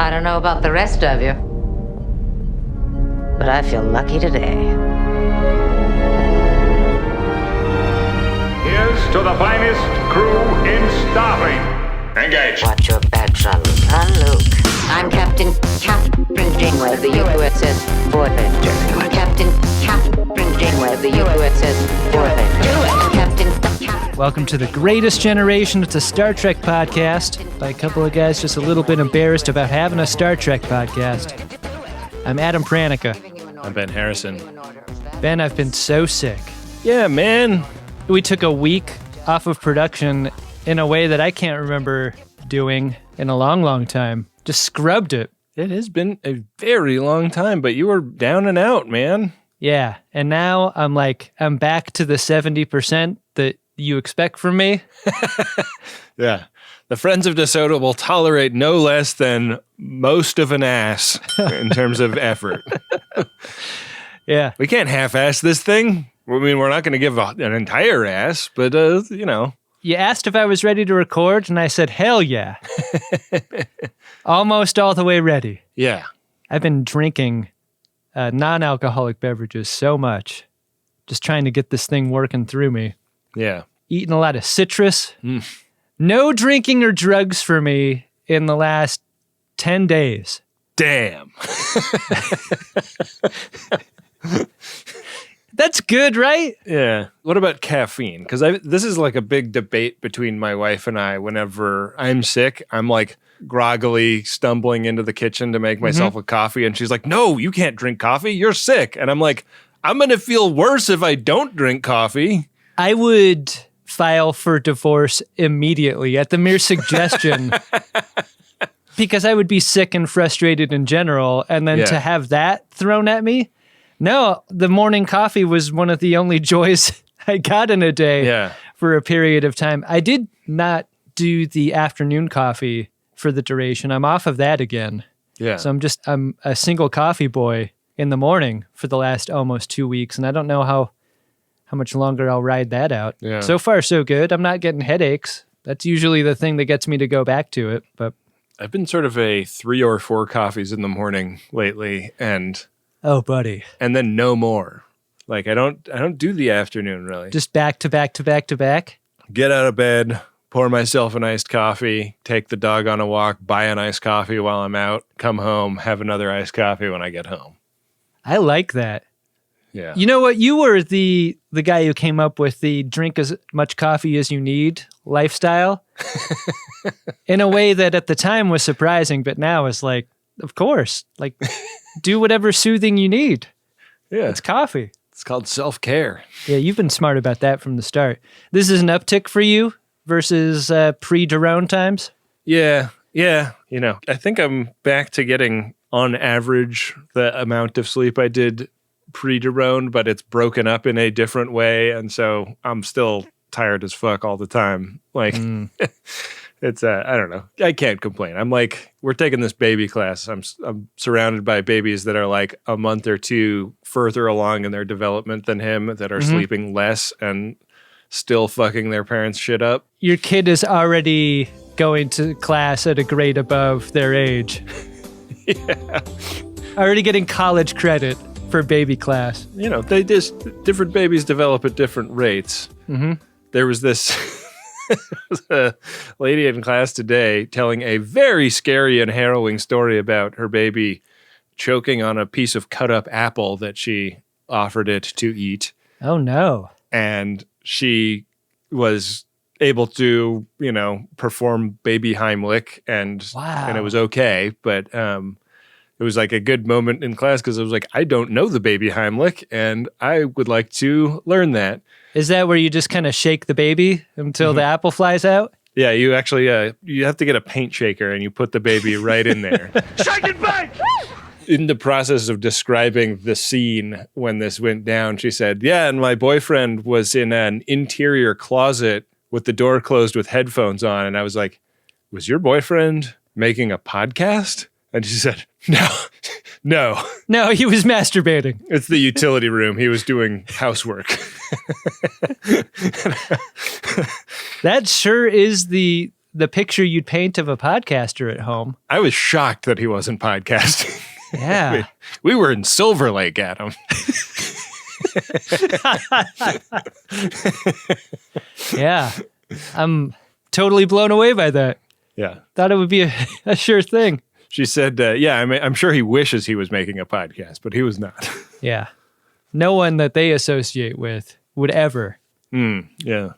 I don't know about the rest of you, but I feel lucky today. Here's to the finest crew in Starfleet. Engage. Watch your back, son. I'm Luke. I'm Captain Janeway of the USS Voyager. Captain Janeway of the USS Voyager. Welcome to the greatest generation. It's a Star Trek podcast by a couple of guys just a little bit embarrassed about having a Star Trek podcast. I'm Adam Pranica. I'm Ben Harrison. Ben, I've been so sick. Yeah, man. We took a week off of production in a way that I can't remember doing in a long, long time. Just scrubbed it. It has been a very long time, but you were down and out, man. Yeah, and now I'm back to the 70% that you expect from me. Yeah. The Friends of DeSoto will tolerate no less than most of an ass in terms of effort. Yeah. We can't half-ass this thing. I mean, we're not going to give an entire ass, but, you know. You asked if I was ready to record, and I said, hell yeah. Almost all the way ready. Yeah. I've been drinking non-alcoholic beverages so much, just trying to get this thing working through me. Yeah. Eating a lot of citrus. No drinking or drugs for me in the last 10 days. Damn. That's good, right? Yeah. What about caffeine? Because this is like a big debate between my wife and I. Whenever I'm sick, I'm like groggily stumbling into the kitchen to make myself a coffee. And she's like, no, you can't drink coffee. You're sick. And I'm like, I'm going to feel worse if I don't drink coffee. I would file for divorce immediately at the mere suggestion because I would be sick and frustrated in general. And then to have that thrown at me. No, the morning coffee was one of the only joys I got in a day for a period of time. I did not do the afternoon coffee for the duration. I'm off of that again. Yeah. So I'm a single coffee boy in the morning for the last almost 2 weeks, and I don't know how much longer I'll ride that out. Yeah. So far, so good. I'm not getting headaches. That's usually the thing that gets me to go back to it. But I've been sort of a 3 or 4 coffees in the morning lately, and oh, buddy. And then no more. Like I don't do the afternoon really. Just back to back to back to back. Get out of bed, pour myself an iced coffee, take the dog on a walk, buy an iced coffee while I'm out, come home, have another iced coffee when I get home. I like that. Yeah. You know what? You were the guy who came up with the drink as much coffee as you need lifestyle in a way that at the time was surprising, but now is like, of course, like do whatever soothing you need. Yeah. It's coffee. It's called self-care. Yeah, you've been smart about that from the start. This is an uptick for you versus pre-Daron times? Yeah. Yeah. You know, I think I'm back to getting on average the amount of sleep I did pre-Daron, but it's broken up in a different way. And so I'm still tired as fuck all the time. Like it's, I don't know. I can't complain. I'm like, we're taking this baby class. I'm surrounded by babies that are like a month or two further along in their development than him, that are sleeping less and still fucking their parents' shit up. Your kid is already going to class at a grade above their age. Yeah. Already getting college credit for baby class. You know, different babies develop at different rates. There was this a lady in class today telling a very scary and harrowing story about her baby choking on a piece of cut up apple that she offered it to eat. Oh no. And she was able to, you know, perform baby Heimlich and it was okay. But it was like a good moment in class because it was like, I don't know the baby Heimlich and I would like to learn that. Is that where you just kind of shake the baby until the apple flies out? Yeah, you actually, you have to get a paint shaker and you put the baby right in there. Shake and bake! In the process of describing the scene when this went down, she said, yeah, and my boyfriend was in an interior closet with the door closed with headphones on. And I was like, was your boyfriend making a podcast? And she said, no. No, he was masturbating. It's the utility room. He was doing housework. That sure is the the picture you'd paint of a podcaster at home. I was shocked that he wasn't podcasting. Yeah. We were in Silver Lake, Adam. Yeah. I'm totally blown away by that. Yeah. Thought it would be a sure thing. She said, yeah, I'm sure he wishes he was making a podcast, but he was not. Yeah. No one that they associate with would ever. Yeah.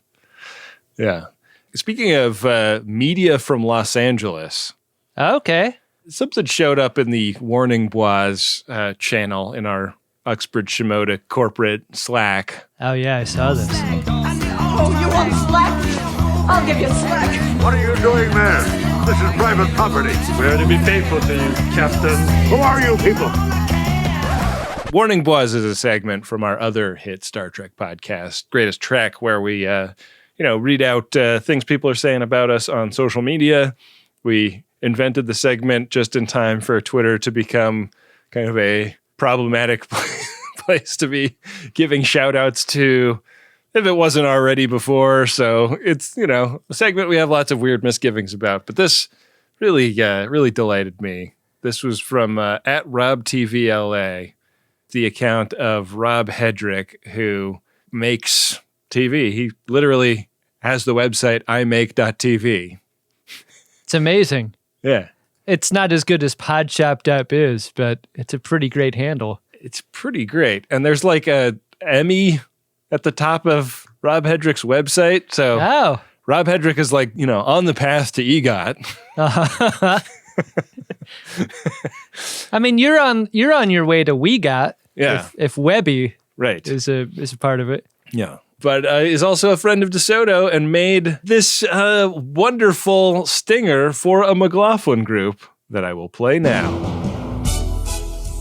Yeah. Speaking of media from Los Angeles, Okay. something showed up in the Warning Bois channel in our Uxbridge Shimoda corporate Slack. Oh, yeah, I saw this. Oh, you want slack? I'll give you slack. What are you doing there? This is private property. We're to be faithful to you, Captain. Who are you people? Warning Bois is a segment from our other hit Star Trek podcast, Greatest Trek, where we, read out things people are saying about us on social media. We invented the segment just in time for Twitter to become kind of a problematic place to be giving shout outs to if it wasn't already before. So it's, a segment we have lots of weird misgivings about. But this really delighted me. This was from at RobTVLA, the account of Rob Hedrick, who makes TV. He literally has the website imake.tv. It's amazing. Yeah. It's not as good as podshop.biz, but it's a pretty great handle. It's pretty great. And there's like a Emmy at the top of Rob Hedrick's website. So Oh. Rob Hedrick is like, on the path to EGOT. I mean, you're on your way to We Got. Yeah. If Webby Right. is a part of it. Yeah. But is also a friend of DeSoto and made this wonderful stinger for a McLaughlin group that I will play now.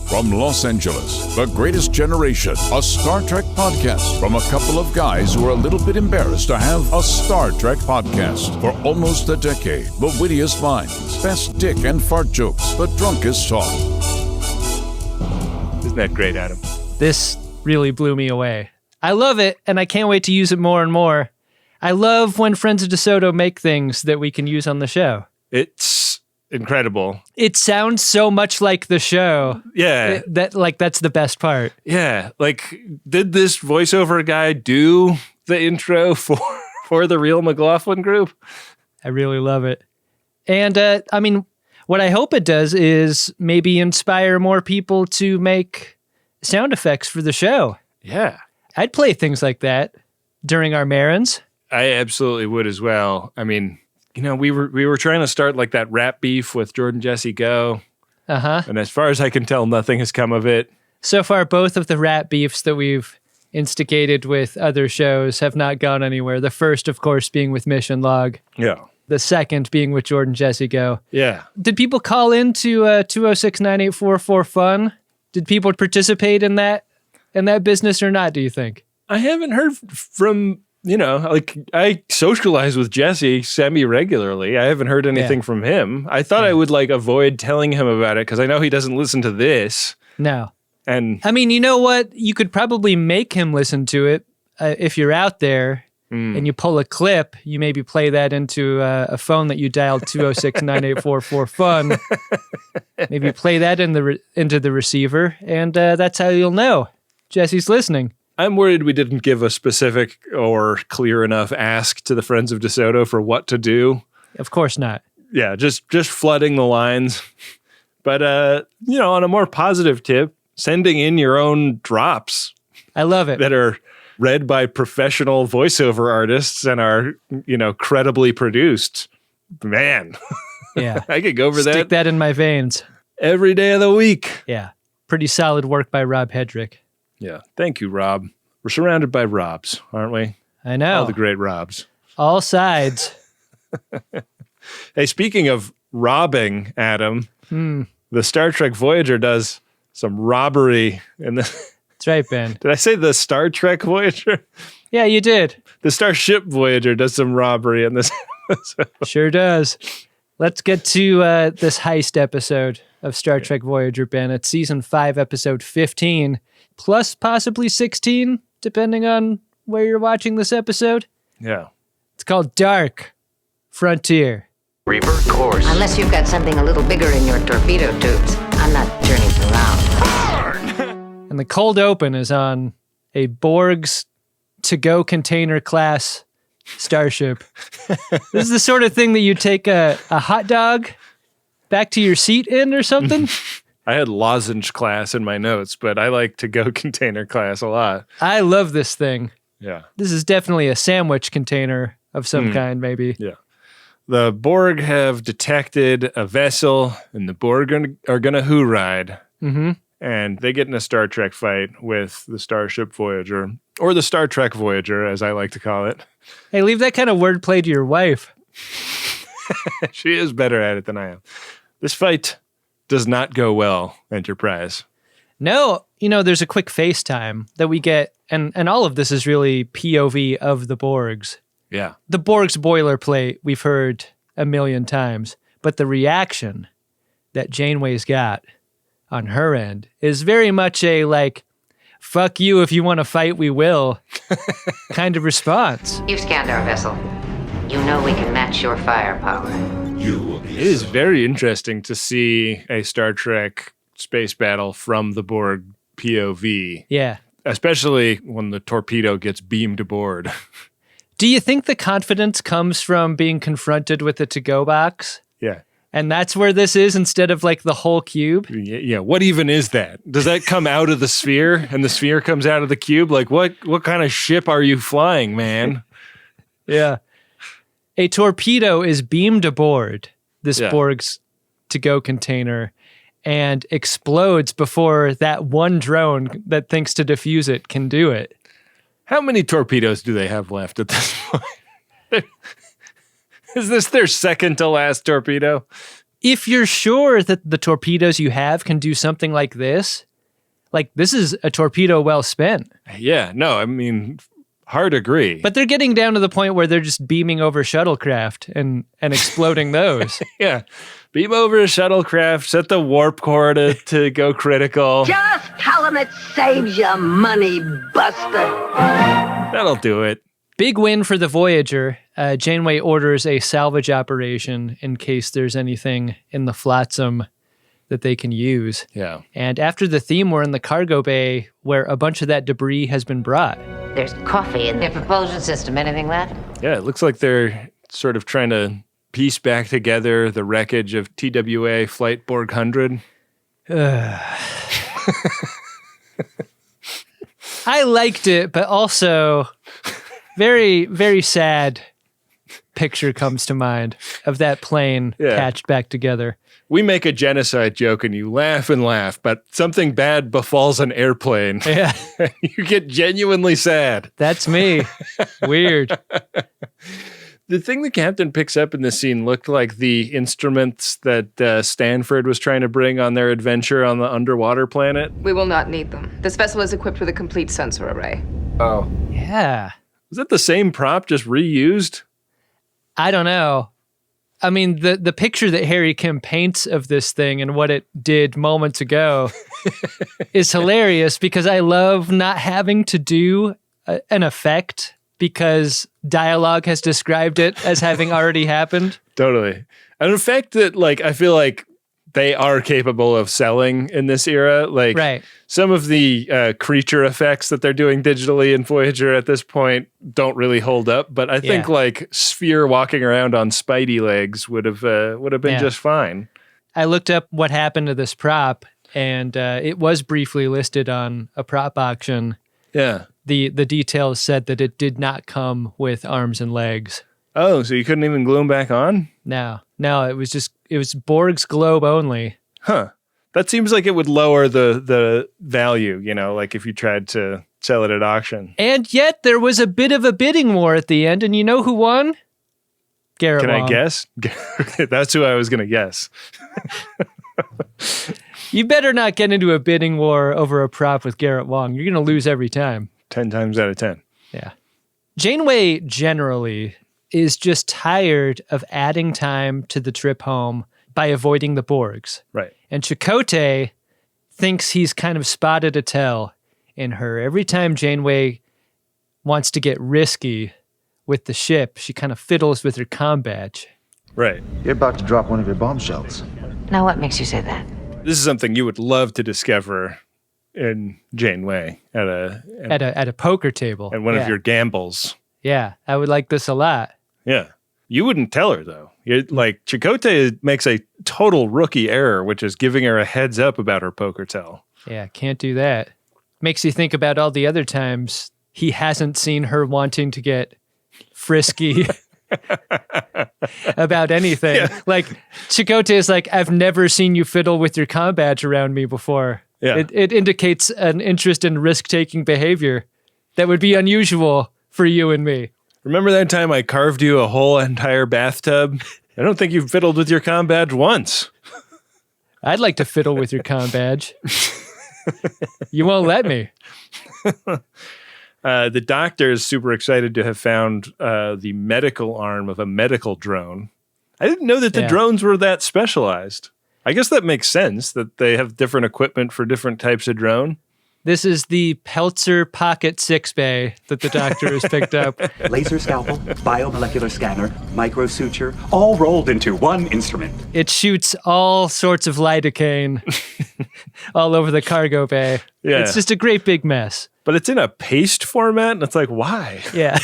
From Los Angeles, The Greatest Generation, a Star Trek podcast from a couple of guys who are a little bit embarrassed to have a Star Trek podcast. For almost a decade, the wittiest minds, best dick and fart jokes, the drunkest talk. Isn't that great, Adam? This really blew me away. I love it, and I can't wait to use it more and more. I love when Friends of DeSoto make things that we can use on the show. It's incredible. It sounds so much like the show. Yeah. That's the best part. Yeah. Like, did this voiceover guy do the intro for the real McLaughlin group? I really love it. And, what I hope it does is maybe inspire more people to make sound effects for the show. Yeah. I'd play things like that during our Marins. I absolutely would as well. I mean, we were trying to start like that rap beef with Jordan Jesse Go. Uh-huh. And as far as I can tell, nothing has come of it. So far, both of the rap beefs that we've instigated with other shows have not gone anywhere. The first, of course, being with Mission Log. Yeah. The second being with Jordan Jesse Go. Yeah. Did people call into 206-9844-FUN? Did people participate in that business or not, do you think? I haven't heard from, I socialize with Jesse semi-regularly. I haven't heard anything from him. I thought I would avoid telling him about it because I know he doesn't listen to this. No. And I mean, you know what? You could probably make him listen to it if you're out there and you pull a clip. You maybe play that into a phone that you dialed 206-9844-FUN. Maybe play that into the receiver, and that's how you'll know Jesse's listening. I'm worried we didn't give a specific or clear enough ask to the Friends of DeSoto for what to do. Of course not. Yeah, just flooding the lines. But, on a more positive tip, sending in your own drops. I love it. That are read by professional voiceover artists and are, credibly produced. Man. Yeah. I could go for that. Stick that in my veins. Every day of the week. Yeah. Pretty solid work by Rob Hedrick. Yeah. Thank you, Rob. We're surrounded by Robs, aren't we? I know. All the great Robs. All sides. Hey, speaking of robbing, Adam, the Star Trek Voyager does some robbery in the... That's right, Ben. Did I say the Star Trek Voyager? Yeah, you did. The Starship Voyager does some robbery in this episode. Sure does. Let's get to this heist episode of Star Trek Voyager, Ben. It's season 5, episode 15, plus possibly 16, depending on where you're watching this episode. Yeah. It's called Dark Frontier. Revert course. Unless you've got something a little bigger in your torpedo tubes, I'm not turning around. And the cold open is on a Borg's to-go container class starship. This is the sort of thing that you take a hot dog back to your seat in or something. I had lozenge class in my notes, but I like to-go container class a lot. I love this thing. Yeah. This is definitely a sandwich container of some kind, maybe. Yeah. The Borg have detected a vessel, and the Borg are going to who-ride. Mm-hmm. And they get in a Star Trek fight with the Starship Voyager, or the Star Trek Voyager, as I like to call it. Hey, leave that kind of wordplay to your wife. She is better at it than I am. This fight does not go well, Enterprise. No, there's a quick FaceTime that we get, and all of this is really POV of the Borgs. Yeah. The Borg's boilerplate we've heard a million times, but the reaction that Janeway's got on her end is very much a like, fuck you, if you want to fight, we will kind of response. You've scanned our vessel. You know we can match your firepower. It is very interesting to see a Star Trek space battle from the Borg POV. Yeah. Especially when the torpedo gets beamed aboard. Do you think the confidence comes from being confronted with the to-go box? Yeah. And that's where this is instead of like the whole cube? Yeah. What even is that? Does that come out of the sphere and the sphere comes out of the cube? Like what kind of ship are you flying, man? Yeah. A torpedo is beamed aboard this Borg's to-go container and explodes before that one drone that thinks to defuse it can do it. How many torpedoes do they have left at this point? Is this their second to last torpedo? If you're sure that the torpedoes you have can do something like this is a torpedo well spent. Yeah, no, I mean, hard agree. But they're getting down to the point where they're just beaming over shuttlecraft and exploding those. Yeah, beam over a shuttlecraft, set the warp core to go critical. Just tell them it saves you money, buster. That'll do it. Big win for the Voyager. Janeway orders a salvage operation in case there's anything in the flotsam that they can use. Yeah. And after the theme, we're in the cargo bay where a bunch of that debris has been brought. There's coffee in their propulsion system. Anything left? Yeah, it looks like they're sort of trying to piece back together the wreckage of TWA Flight Borg 100. I liked it, but also very, very sad picture comes to mind of that plane patched back together. We make a genocide joke and you laugh and laugh, but something bad befalls an airplane. Yeah. You get genuinely sad. That's me. Weird. The thing the captain picks up in this scene looked like the instruments that Stanford was trying to bring on their adventure on the underwater planet. We will not need them. This vessel is equipped with a complete sensor array. Oh. Yeah. Was that the same prop, just reused? I don't know. I mean, the picture that Harry Kim paints of this thing and what it did moments ago is hilarious because I love not having to do an effect because dialogue has described it as having already happened. Totally. An effect that, like, I feel like they are capable of selling in this era. Like, right. Some of the creature effects that they're doing digitally in Voyager at this point don't really hold up. But I think like Sphere walking around on Spidey legs would have been just fine. I looked up what happened to this prop, and it was briefly listed on a prop auction. Yeah. The details said that it did not come with arms and legs. Oh, so you couldn't even glue them back on? No, it was Borg's globe only. Huh. That seems like it would lower the value, like if you tried to sell it at auction. And yet there was a bit of a bidding war at the end, and you know who won? Garrett Can Wong. I guess? That's who I was going to guess. You better not get into a bidding war over a prop with Garrett Wong. You're going to lose every time. 10 times out of 10. Yeah. Janeway generally is just tired of adding time to the trip home by avoiding the Borgs. Right. And Chakotay thinks he's kind of spotted a tell in her. Every time Janeway wants to get risky with the ship, she kind of fiddles with her comm badge. Right. You're about to drop one of your bombshells. Now, what makes you say that? This is something you would love to discover in Janeway at At a poker table. one of your gambles. Yeah, I would like this a lot. Yeah. You wouldn't tell her, though. You're like, Chakotay makes a total rookie error, which is giving her a heads up about her poker tell. Yeah, can't do that. Makes you think about all the other times he hasn't seen her wanting to get frisky about anything. Yeah. Like, Chakotay is like, I've never seen you fiddle with your comm badge around me before. Yeah. It indicates an interest in risk-taking behavior that would be unusual for you and me. Remember that time I carved you a whole entire bathtub? I don't think you've fiddled with your comm badge once. I'd like to fiddle with your comm badge. You won't let me. The doctor is super excited to have found the medical arm of a medical drone. I didn't know that the drones were that specialized. I guess that makes sense that they have different equipment for different types of drone. This is the Peltzer Pocket 6-Bay that the doctor has picked up. Laser scalpel, biomolecular scanner, microsuture, all rolled into one instrument. It shoots all sorts of lidocaine all over the cargo bay. Yeah. It's just a great big mess. But it's in a paste format, and it's like, why? Yeah.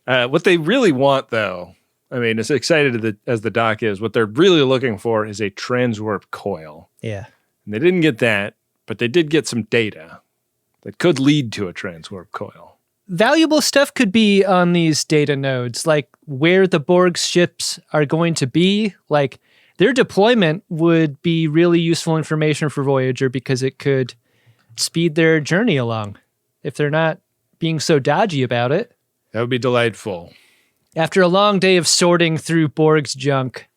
What they really want, though, I mean, as excited as the doc is, what they're really looking for is a transwarp coil. Yeah. And they didn't get that, but they did get some data that could lead to a transwarp coil. Valuable stuff could be on these data nodes, like where the Borg's ships are going to be. Like, their deployment would be really useful information for Voyager because it could speed their journey along if they're not being so dodgy about it. That would be delightful. After a long day of sorting through Borg's junk,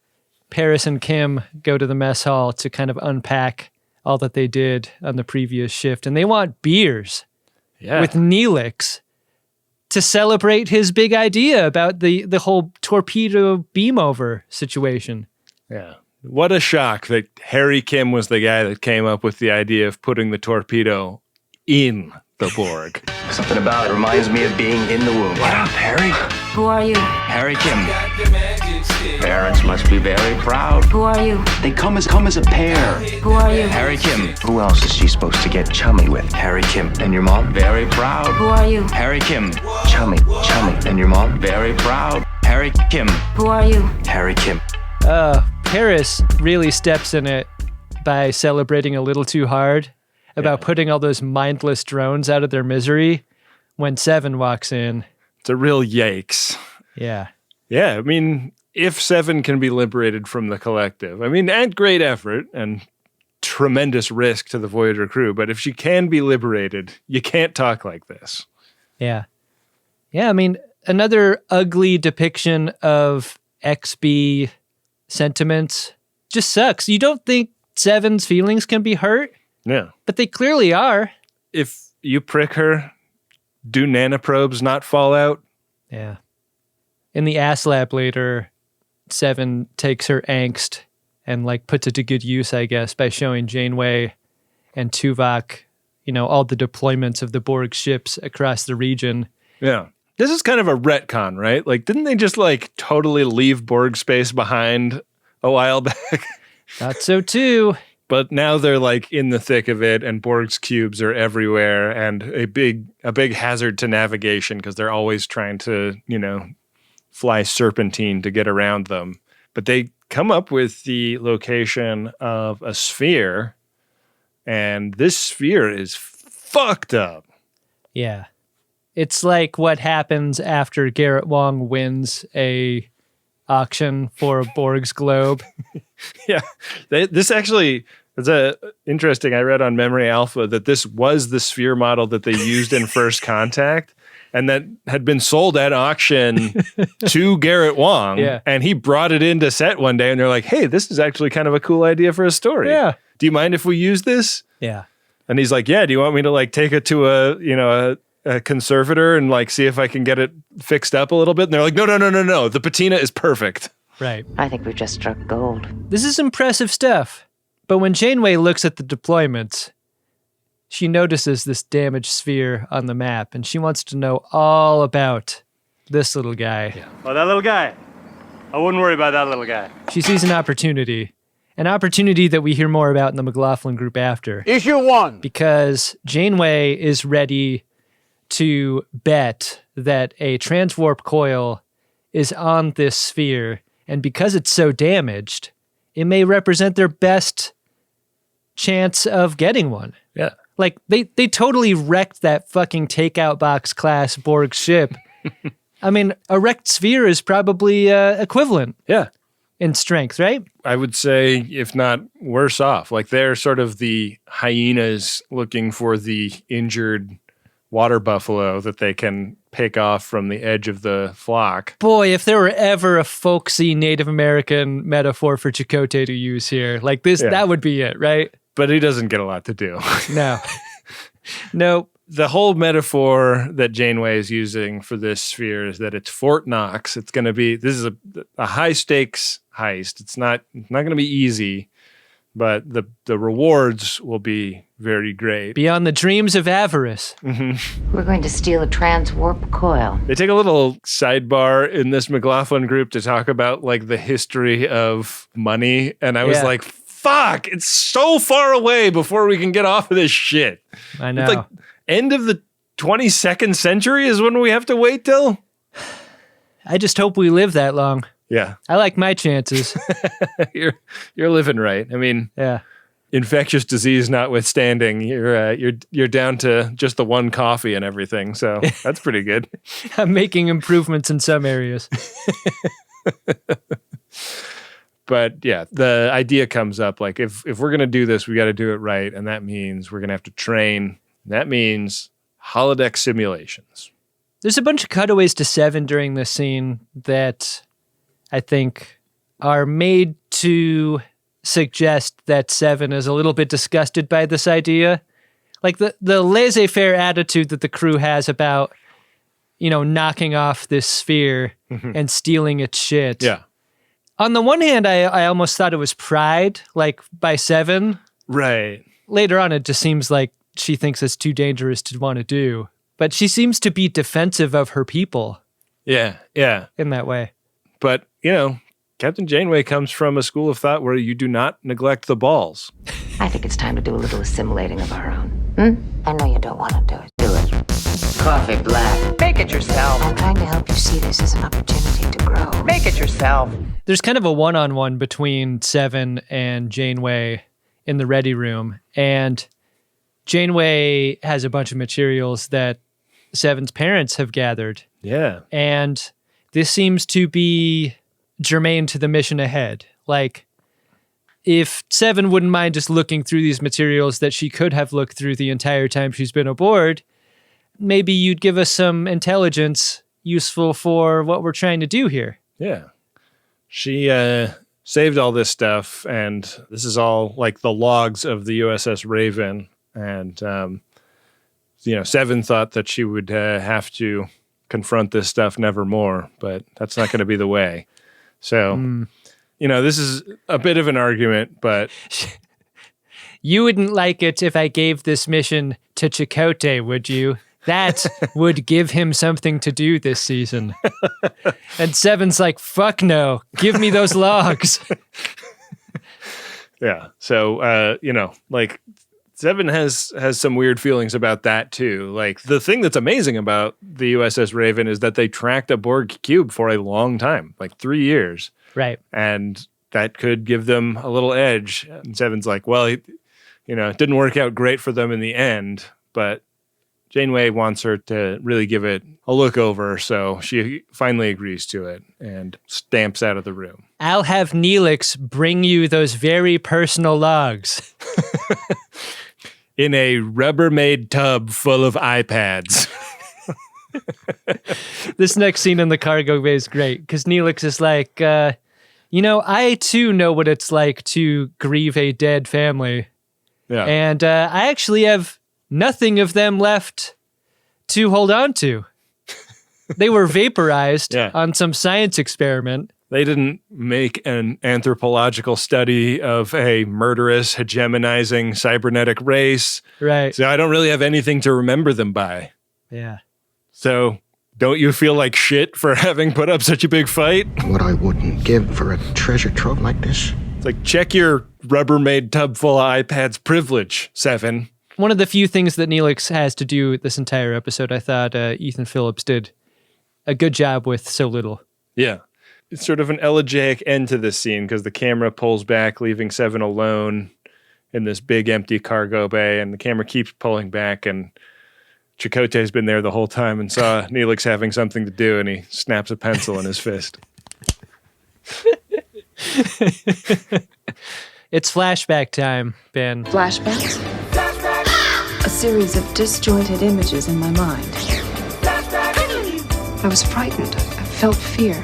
Paris and Kim go to the mess hall to kind of unpack all that they did on the previous shift. And they want beers with Neelix to celebrate his big idea about the whole torpedo beam over situation. Yeah. What a shock that Harry Kim was the guy that came up with the idea of putting the torpedo in the Borg. Something about it reminds me of being in the womb. What up, Harry? Who are you? Harry Kim. Parents must be very proud. Who are you? They come as a pair. Who are you? Harry Kim. Who else is she supposed to get chummy with? Harry Kim. And your mom? Very proud. Who are you? Harry Kim. Chummy. And your mom? Very proud. Harry Kim. Who are you? Harry Kim. Paris really steps in it by celebrating a little too hard about putting all those mindless drones out of their misery when Seven walks in. It's a real yikes. Yeah. Yeah, I mean, if Seven can be liberated from the collective, I mean, at great effort and tremendous risk to the Voyager crew, but if she can be liberated, you can't talk like this. Yeah. Yeah, I mean, another ugly depiction of XB sentiments just sucks. You don't think Seven's feelings can be hurt? Yeah. But they clearly are. If you prick her, do nanoprobes not fall out? Yeah. In the ass lab later, Seven takes her angst and like puts it to good use, I guess, by showing Janeway and Tuvok, you know, all the deployments of the Borg ships across the region. Yeah. This is kind of a retcon, right? Like, didn't they just like totally leave Borg space behind a while back? Thought so too. But now they're like in the thick of it, and Borg's cubes are everywhere, and a big hazard to navigation because they're always trying to, you know, fly serpentine to get around them. But they come up with the location of a sphere, and this sphere is fucked up. Yeah. It's like what happens after Garrett Wong wins a auction for a Borg's globe. Yeah. This actually is interesting. I read on Memory Alpha that this was the sphere model that they used in First Contact, and that had been sold at auction to Garrett Wong. Yeah. And he brought it into set one day, and they're like, hey, this is actually kind of a cool idea for a story. Yeah. Do you mind if we use this? Yeah. And he's like, yeah, do you want me to like take it to a conservator and like see if I can get it fixed up a little bit? And they're like, no. The patina is perfect. Right. I think we've just struck gold. This is impressive stuff. But when Janeway looks at the deployments, she notices this damaged sphere on the map, and she wants to know all about this little guy. Yeah. Oh, that little guy. I wouldn't worry about that little guy. She sees an opportunity that we hear more about in the McLaughlin group after. Issue 1. Because Janeway is ready to bet that a transwarp coil is on this sphere, and because it's so damaged, it may represent their best chance of getting one. Yeah. Like, they totally wrecked that fucking takeout box class Borg ship. I mean, a wrecked sphere is probably equivalent. Yeah. In strength, right? I would say, if not worse off. Like, they're sort of the hyenas looking for the injured water buffalo that they can pick off from the edge of the flock. Boy, if there were ever a folksy Native American metaphor for Chakotay to use here, like this, that would be it, right? But he doesn't get a lot to do. No. Nope. The whole metaphor that Janeway is using for this sphere is that it's Fort Knox. It's going to be, this is a high stakes heist. It's not going to be easy, but the rewards will be very great. Beyond the dreams of avarice. Mm-hmm. We're going to steal a transwarp coil. They take a little sidebar in this McLaughlin group to talk about like the history of money. And I was like, fuck, it's so far away before we can get off of this shit. I know. It's like end of the 22nd century is when we have to wait till? I just hope we live that long. Yeah. I like my chances. You're living right. I mean, yeah. Infectious disease notwithstanding, you're down to just the one coffee and everything. So that's pretty good. I'm making improvements in some areas. But yeah, the idea comes up like if we're going to do this, we got to do it right. And that means we're going to have to train. That means holodeck simulations. There's a bunch of cutaways to Seven during this scene that I think are made to suggest that Seven is a little bit disgusted by this idea. Like the laissez-faire attitude that the crew has about, knocking off this sphere and stealing its shit. Yeah. On the one hand, I almost thought it was pride, like by Seven. Right. Later on, it just seems like she thinks it's too dangerous to want to do. But she seems to be defensive of her people. Yeah, yeah. In that way. But, Captain Janeway comes from a school of thought where you do not neglect the balls. I think it's time to do a little assimilating of our own. I know you don't want to do it. Do it. Coffee black. Make it yourself. I'm trying to help you see this as an opportunity to grow. Make it yourself. There's kind of a one-on-one between Seven and Janeway in the ready room. And Janeway has a bunch of materials that Seven's parents have gathered. Yeah. And this seems to be germane to the mission ahead. Like, if Seven wouldn't mind just looking through these materials that she could have looked through the entire time she's been aboard, maybe you'd give us some intelligence useful for what we're trying to do here. Yeah. She saved all this stuff, and this is all like the logs of the USS Raven. And, Seven thought that she would have to confront this stuff nevermore, but that's not going to be the way. So, this is a bit of an argument, but... You wouldn't like it if I gave this mission to Chakotay, would you? That would give him something to do this season. And Seven's like, fuck no, give me those logs. Yeah. So, Seven has some weird feelings about that too. Like, the thing that's amazing about the USS Raven is that they tracked a Borg cube for a long time, like 3 years. Right. And that could give them a little edge. And Seven's like, well, it didn't work out great for them in the end, but Janeway wants her to really give it a look over, so she finally agrees to it and stamps out of the room. I'll have Neelix bring you those very personal logs. In a Rubbermaid tub full of iPads. This next scene in the cargo bay is great, because Neelix is like, I too know what it's like to grieve a dead family. Yeah. And I actually have nothing of them left to hold on to. They were vaporized on some science experiment. They didn't make an anthropological study of a murderous, hegemonizing cybernetic race. Right. So I don't really have anything to remember them by. Yeah. So Don't you feel like shit for having put up such a big fight? What I wouldn't give for a treasure trove like this. It's like, check your Rubbermaid tub full of iPads privilege, Seven. One of the few things that Neelix has to do this entire episode, I thought Ethan Phillips did a good job with so little. Yeah. It's sort of an elegiac end to this scene because the camera pulls back, leaving Seven alone in this big empty cargo bay, and the camera keeps pulling back, and Chakotay's been there the whole time and saw Neelix having something to do, and he snaps a pencil in his fist. It's flashback time, Ben. Flashbacks? A series of disjointed images in my mind. I was frightened. I felt fear.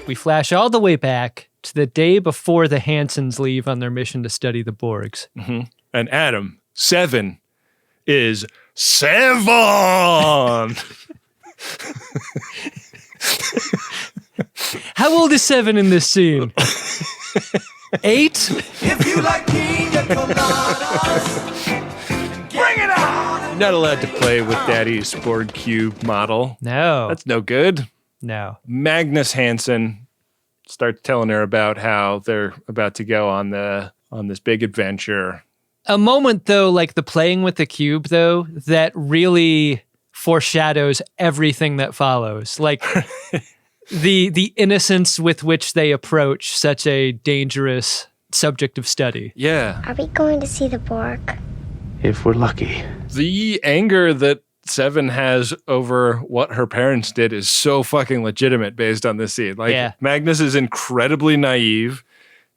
We flash all the way back to the day before the Hansons leave on their mission to study the Borgs. Mm-hmm. And Adam, Seven, is Seven! How old is Seven in this scene? 8? If you like pina coladas, bring it on! You're not allowed to play with Daddy's Borg Cube model. No. That's no good. No. Magnus Hansen starts telling her about how they're about to go on this big adventure. A moment, though, like the playing with the cube, though, that really foreshadows everything that follows. Like the innocence with which they approach such a dangerous subject of study. Yeah. Are we going to see the Borg? If we're lucky. The anger that Seven has over what her parents did is so fucking legitimate based on this scene. Like, yeah. Magnus is incredibly naive,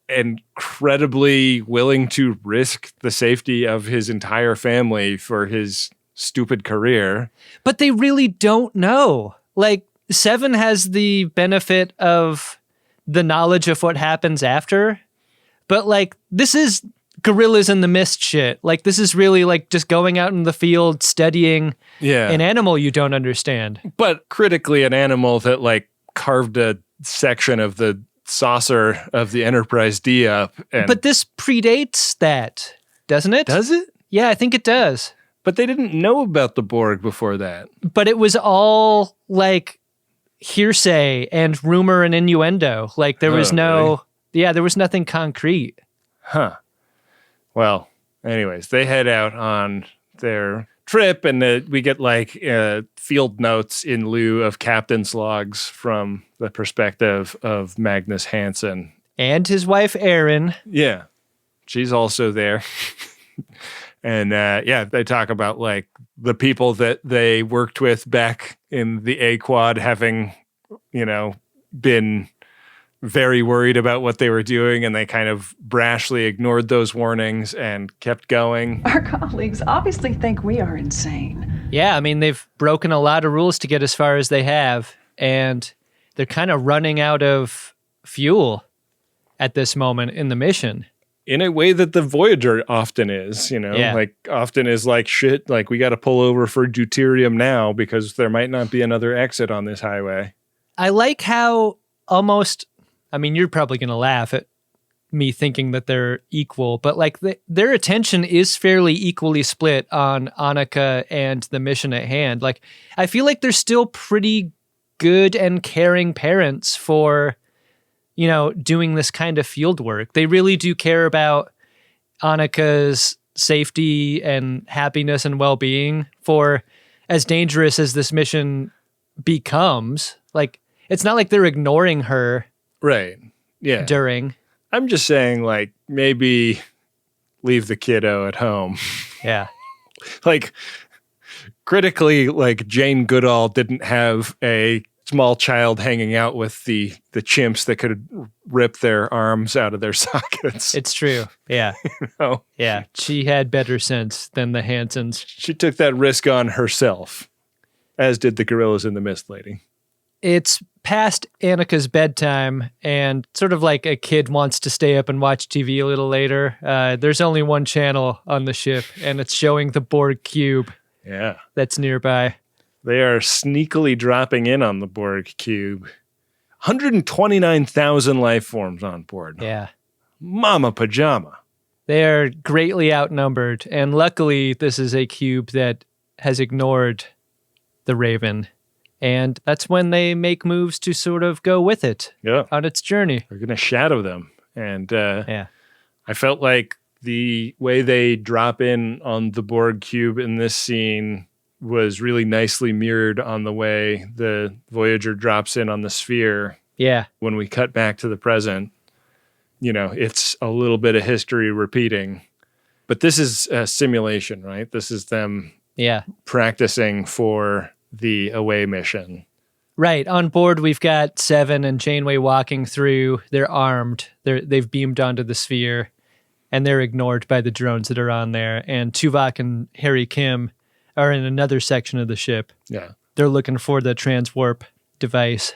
incredibly willing to risk the safety of his entire family for his stupid career. But they really don't know. Like, Seven has the benefit of the knowledge of what happens after, but like, this is gorillas in the mist shit. Like, this is really like just going out in the field studying an animal you don't understand. But critically, an animal that like carved a section of the saucer of the Enterprise D up. But this predates that, doesn't it? Does it? Yeah, I think it does. But they didn't know about the Borg before that. But it was all like hearsay and rumor and innuendo. Like there was there was nothing concrete. Huh. Well, anyways, they head out on their trip, and we get like field notes in lieu of captain's logs from the perspective of Magnus Hansen. And his wife, Erin. Yeah, she's also there. And they talk about like the people that they worked with back in the A-Quad having, been very worried about what they were doing, and they kind of brashly ignored those warnings and kept going. Our colleagues obviously think we are insane. Yeah, I mean, they've broken a lot of rules to get as far as they have, and they're kind of running out of fuel at this moment in the mission. In a way that the Voyager often is, like often is like shit, like we got to pull over for deuterium now because there might not be another exit on this highway. I like how almost, I mean, you're probably going to laugh at me thinking that they're equal, but like their attention is fairly equally split on Annika and the mission at hand. Like, I feel like they're still pretty good and caring parents for, doing this kind of field work. They really do care about Annika's safety and happiness and well-being for as dangerous as this mission becomes. Like, it's not like they're ignoring her. Right. Yeah. During. I'm just saying, like, maybe leave the kiddo at home. Yeah. Like, critically, like, Jane Goodall didn't have a small child hanging out with the chimps that could rip their arms out of their sockets. It's true. Yeah. Yeah. She had better sense than the Hansons. She took that risk on herself, as did the Gorillas in the Mist lady. It's past Annika's bedtime, and sort of like a kid wants to stay up and watch TV a little later. There's only one channel on the ship, and it's showing the Borg cube. Yeah. That's nearby. They are sneakily dropping in on the Borg cube. 129,000 life forms on board. Yeah. Mama pajama. They are greatly outnumbered, and luckily this is a cube that has ignored the Raven. And that's when they make moves to sort of go with it on its journey. They're going to shadow them. And I felt like the way they drop in on the Borg cube in this scene was really nicely mirrored on the way the Voyager drops in on the sphere. Yeah. When we cut back to the present, it's a little bit of history repeating. But this is a simulation, right? This is them practicing for the away mission. Right. On board, we've got Seven and Janeway walking through. They're armed. They've beamed onto the sphere, and they're ignored by the drones that are on there. And Tuvok and Harry Kim are in another section of the ship. Yeah. They're looking for the transwarp device.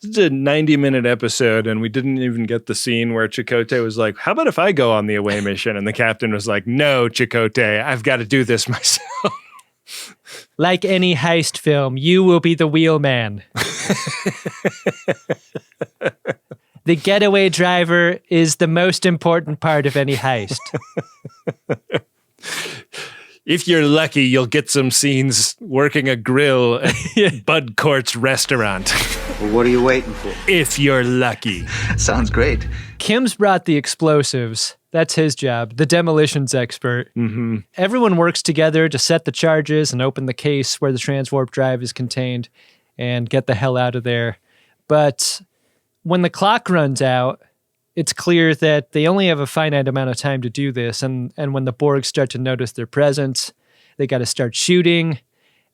This is a 90-minute episode, and we didn't even get the scene where Chakotay was like, how about if I go on the away mission? And the captain was like, no, Chakotay, I've got to do this myself. Like any heist film, you will be the wheelman. The getaway driver is the most important part of any heist. If you're lucky, you'll get some scenes working a grill at Bud Court's restaurant. Well, what are you waiting for? If you're lucky. Sounds great. Kim's brought the explosives. That's his job, the demolitions expert. Mm-hmm. Everyone works together to set the charges and open the case where the transwarp drive is contained and get the hell out of there. But when the clock runs out, it's clear that they only have a finite amount of time to do this. And when the Borg start to notice their presence, they got to start shooting.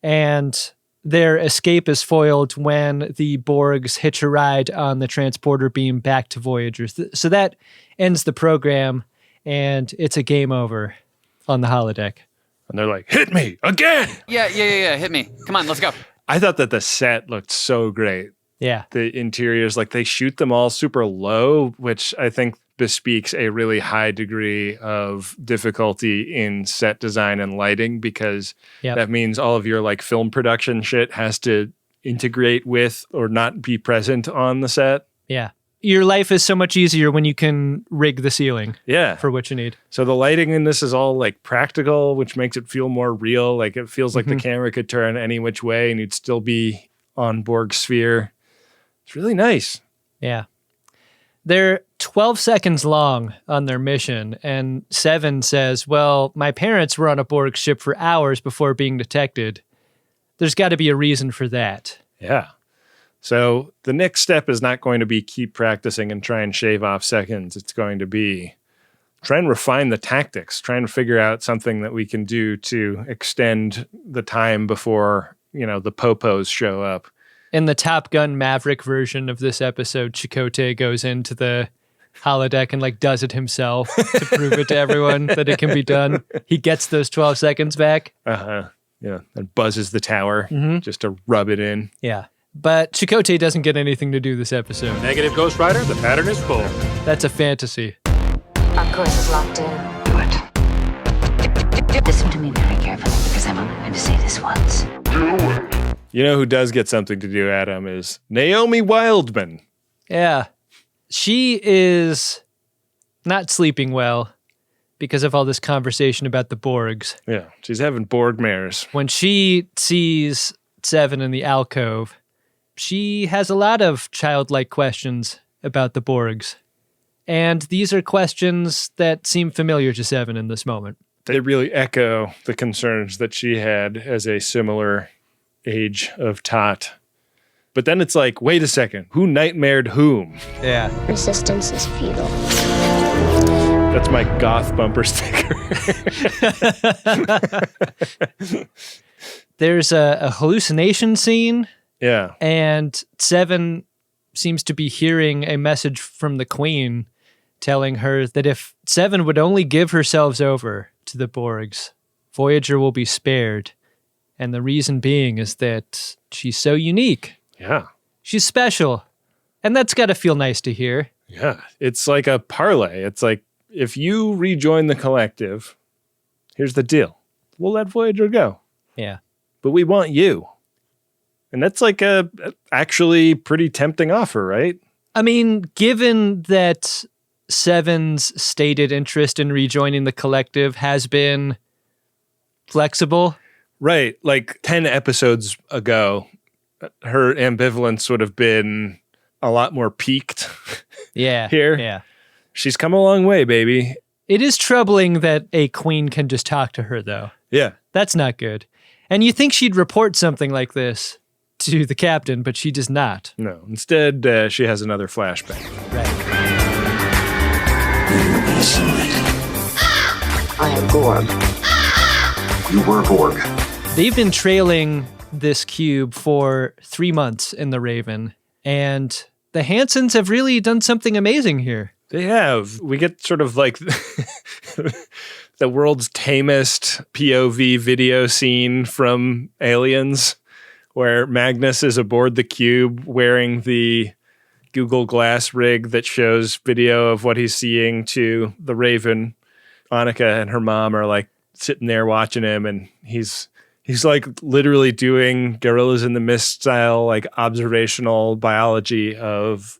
And their escape is foiled when the Borgs hitch a ride on the transporter beam back to Voyager. So that ends the program, and it's a game over on the holodeck. And they're like, hit me again! Yeah, hit me. Come on, let's go. I thought that the set looked so great. Yeah. The interiors, like they shoot them all super low, which I think bespeaks a really high degree of difficulty in set design and lighting, because that means all of your like film production shit has to integrate with or not be present on the set. Yeah. Your life is so much easier when you can rig the ceiling for what you need. So the lighting in this is all like practical, which makes it feel more real. Like it feels like the camera could turn any which way and you'd still be on Borg sphere. It's really nice. Yeah. They're 12 seconds long on their mission, and Seven says, well, my parents were on a Borg ship for hours before being detected. There's got to be a reason for that. Yeah. So the next step is not going to be keep practicing and try and shave off seconds. It's going to be try and refine the tactics, try and figure out something that we can do to extend the time before, the popos show up. In the Top Gun Maverick version of this episode, Chakotay goes into the holodeck and like does it himself to prove it to everyone that it can be done. He gets those 12 seconds back. Yeah. And buzzes the tower just to rub it in. Yeah. But Chakotay doesn't get anything to do this episode. Negative, Ghost Rider. The pattern is full. That's a fantasy. Our course is locked in. Good. Listen to me very carefully, because I'm only going to say this once. Do it. You know who does get something to do, Adam, is Naomi Wildman. Yeah. She is not sleeping well because of all this conversation about the Borgs. Yeah, she's having Borg mares. When she sees Seven in the alcove, she has a lot of childlike questions about the Borgs. And these are questions that seem familiar to Seven in this moment. They really echo the concerns that she had as a similar age of tot. But then it's like, wait a second, who nightmared whom? Yeah. Resistance is futile. That's my goth bumper sticker. There's a hallucination scene. Yeah. And Seven seems to be hearing a message from the Queen telling her that if Seven would only give herself over to the Borgs, Voyager will be spared. And the reason being is that she's so unique. Yeah. She's special. And that's got to feel nice to hear. Yeah. It's like a parlay. It's like, if you rejoin the collective, here's the deal. We'll let Voyager go. Yeah. But we want you. And that's like a actually pretty tempting offer, right? I mean, given that Seven's stated interest in rejoining the collective has been flexible. Right. Like 10 episodes ago, her ambivalence would have been a lot more peaked. Yeah. Here. Yeah. She's come a long way, baby. It is troubling that a queen can just talk to her, though. Yeah. That's not good. And you think she'd report something like this to the captain, but she does not. No. Instead, she has another flashback. Right. I am Borg. You were Borg. They've been trailing this cube for 3 months in the Raven, and the Hansons have really done something amazing here. They have. We get sort of like the world's tamest POV video scene from Aliens, where Magnus is aboard the cube wearing the Google Glass rig that shows video of what he's seeing to the Raven. Annika and her mom are like sitting there watching him, and he's like literally doing Gorillas in the Mist style, like observational biology of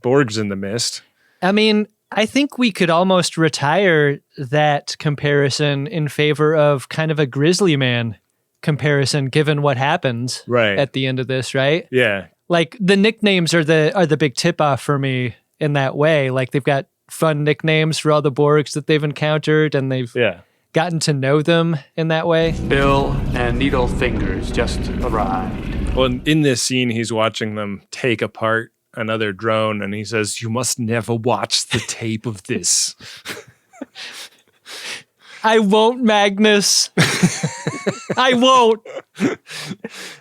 Borgs in the Mist. I mean, I think we could almost retire that comparison in favor of kind of a Grizzly Man comparison, given what happens at the end of this, right? Yeah. Like the nicknames are the big tip off for me in that way. Like they've got fun nicknames for all the Borgs that they've encountered, and they've gotten to know them in that way. Bill and Needle Fingers just arrived. Well, in this scene, he's watching them take apart another drone, and he says, "You must never watch the tape of this." I won't, Magnus. I won't.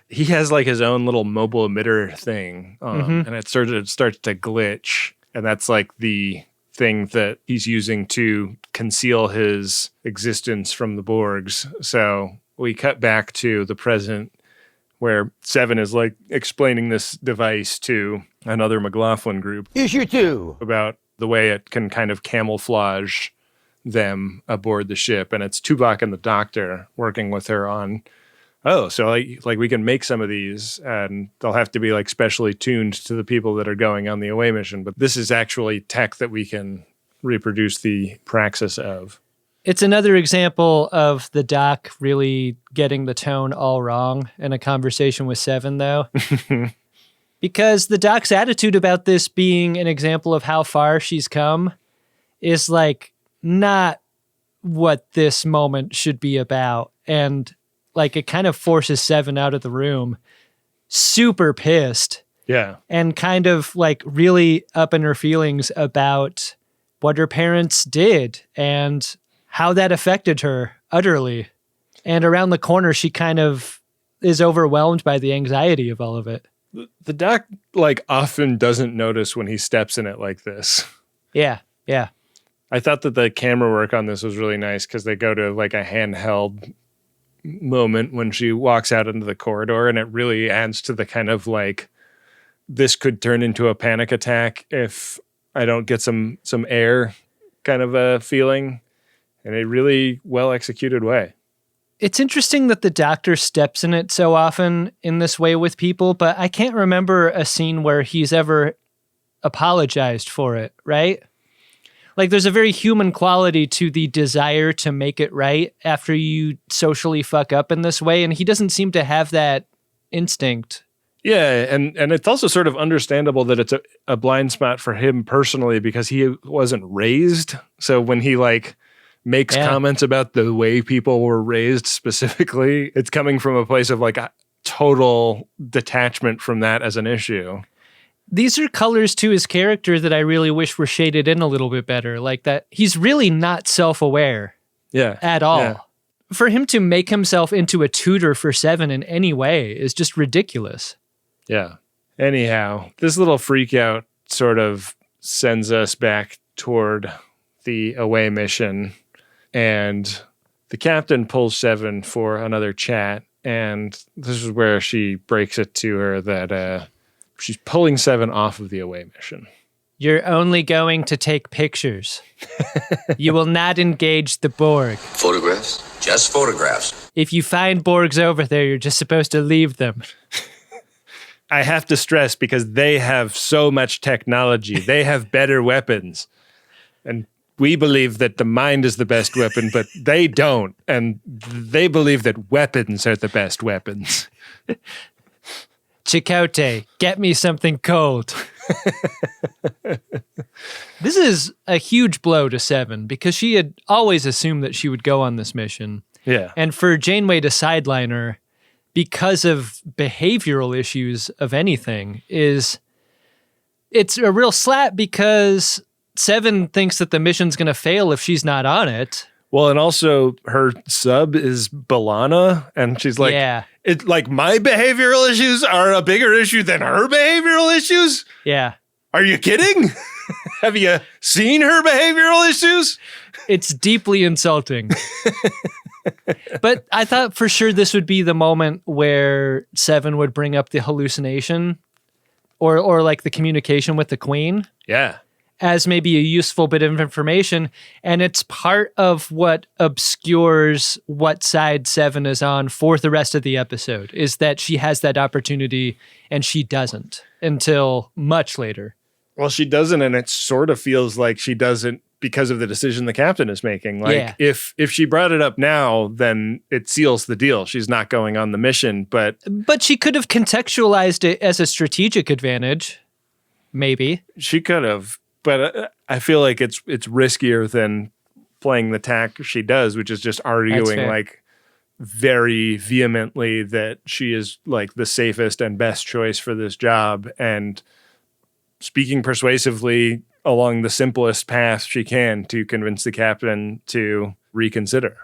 He has like his own little mobile emitter thing, and it starts to glitch, and that's like the thing that he's using to conceal his existence from the Borgs. So we cut back to the present, where Seven is like explaining this device to another McLaughlin group. Issue 2. About the way it can kind of camouflage them aboard the ship. And it's Tuvok and the Doctor working with her on, so like we can make some of these, and they'll have to be like specially tuned to the people that are going on the away mission. But this is actually tech that we can reproduce the praxis of. It's another example of the Doc really getting the tone all wrong in a conversation with Seven, though. Because the Doc's attitude about this being an example of how far she's come is like not what this moment should be about. And like it kind of forces Seven out of the room, super pissed. Yeah. And kind of like really up in her feelings about what her parents did and how that affected her utterly. And around the corner, she kind of is overwhelmed by the anxiety of all of it. The Doc like often doesn't notice when he steps in it like this. Yeah. Yeah. I thought that the camera work on this was really nice because they go to like a handheld moment when she walks out into the corridor, and it really adds to the kind of like, this could turn into a panic attack if I don't get some air kind of a feeling, in a really well executed way. It's interesting that the Doctor steps in it so often in this way with people, but I can't remember a scene where he's ever apologized for it, right? Like there's a very human quality to the desire to make it right after you socially fuck up in this way, and he doesn't seem to have that instinct. Yeah, and it's also sort of understandable that it's a blind spot for him personally because he wasn't raised. So when he like makes comments about the way people were raised specifically, it's coming from a place of like a total detachment from that as an issue. These are colors to his character that I really wish were shaded in a little bit better. Like that he's really not self-aware at all. Yeah. For him to make himself into a tutor for Seven in any way is just ridiculous. Yeah. Anyhow, this little freak out sort of sends us back toward the away mission, and the captain pulls Seven for another chat, and this is where she breaks it to her that she's pulling Seven off of the away mission. You're only going to take pictures. You will not engage the Borg. Photographs? Just photographs. If you find Borgs over there, you're just supposed to leave them. I have to stress because they have so much technology. They have better weapons. And we believe that the mind is the best weapon, but they don't. And they believe that weapons are the best weapons. Chakotay, get me something cold. This is a huge blow to Seven because she had always assumed that she would go on this mission. Yeah. And for Janeway to sideline her because of behavioral issues of anything it's a real slap because Seven thinks that the mission's going to fail if she's not on it. Well, and also her sub is B'Elanna, and she's like, it's like my behavioral issues are a bigger issue than her behavioral issues? Yeah. Are you kidding? Have you seen her behavioral issues? It's deeply insulting. But I thought for sure this would be the moment where Seven would bring up the hallucination or like the communication with the Queen. Yeah. As maybe a useful bit of information. And it's part of what obscures what side Seven is on for the rest of the episode, is that she has that opportunity and she doesn't until much later. Well, she doesn't, and it sort of feels like she doesn't because of the decision the captain is making. Like, if she brought it up now, then it seals the deal. She's not going on the mission, but she could have contextualized it as a strategic advantage. Maybe. She could have, but I feel like it's riskier than playing the tack she does, which is just arguing like very vehemently that she is like the safest and best choice for this job and speaking persuasively along the simplest path she can to convince the captain to reconsider.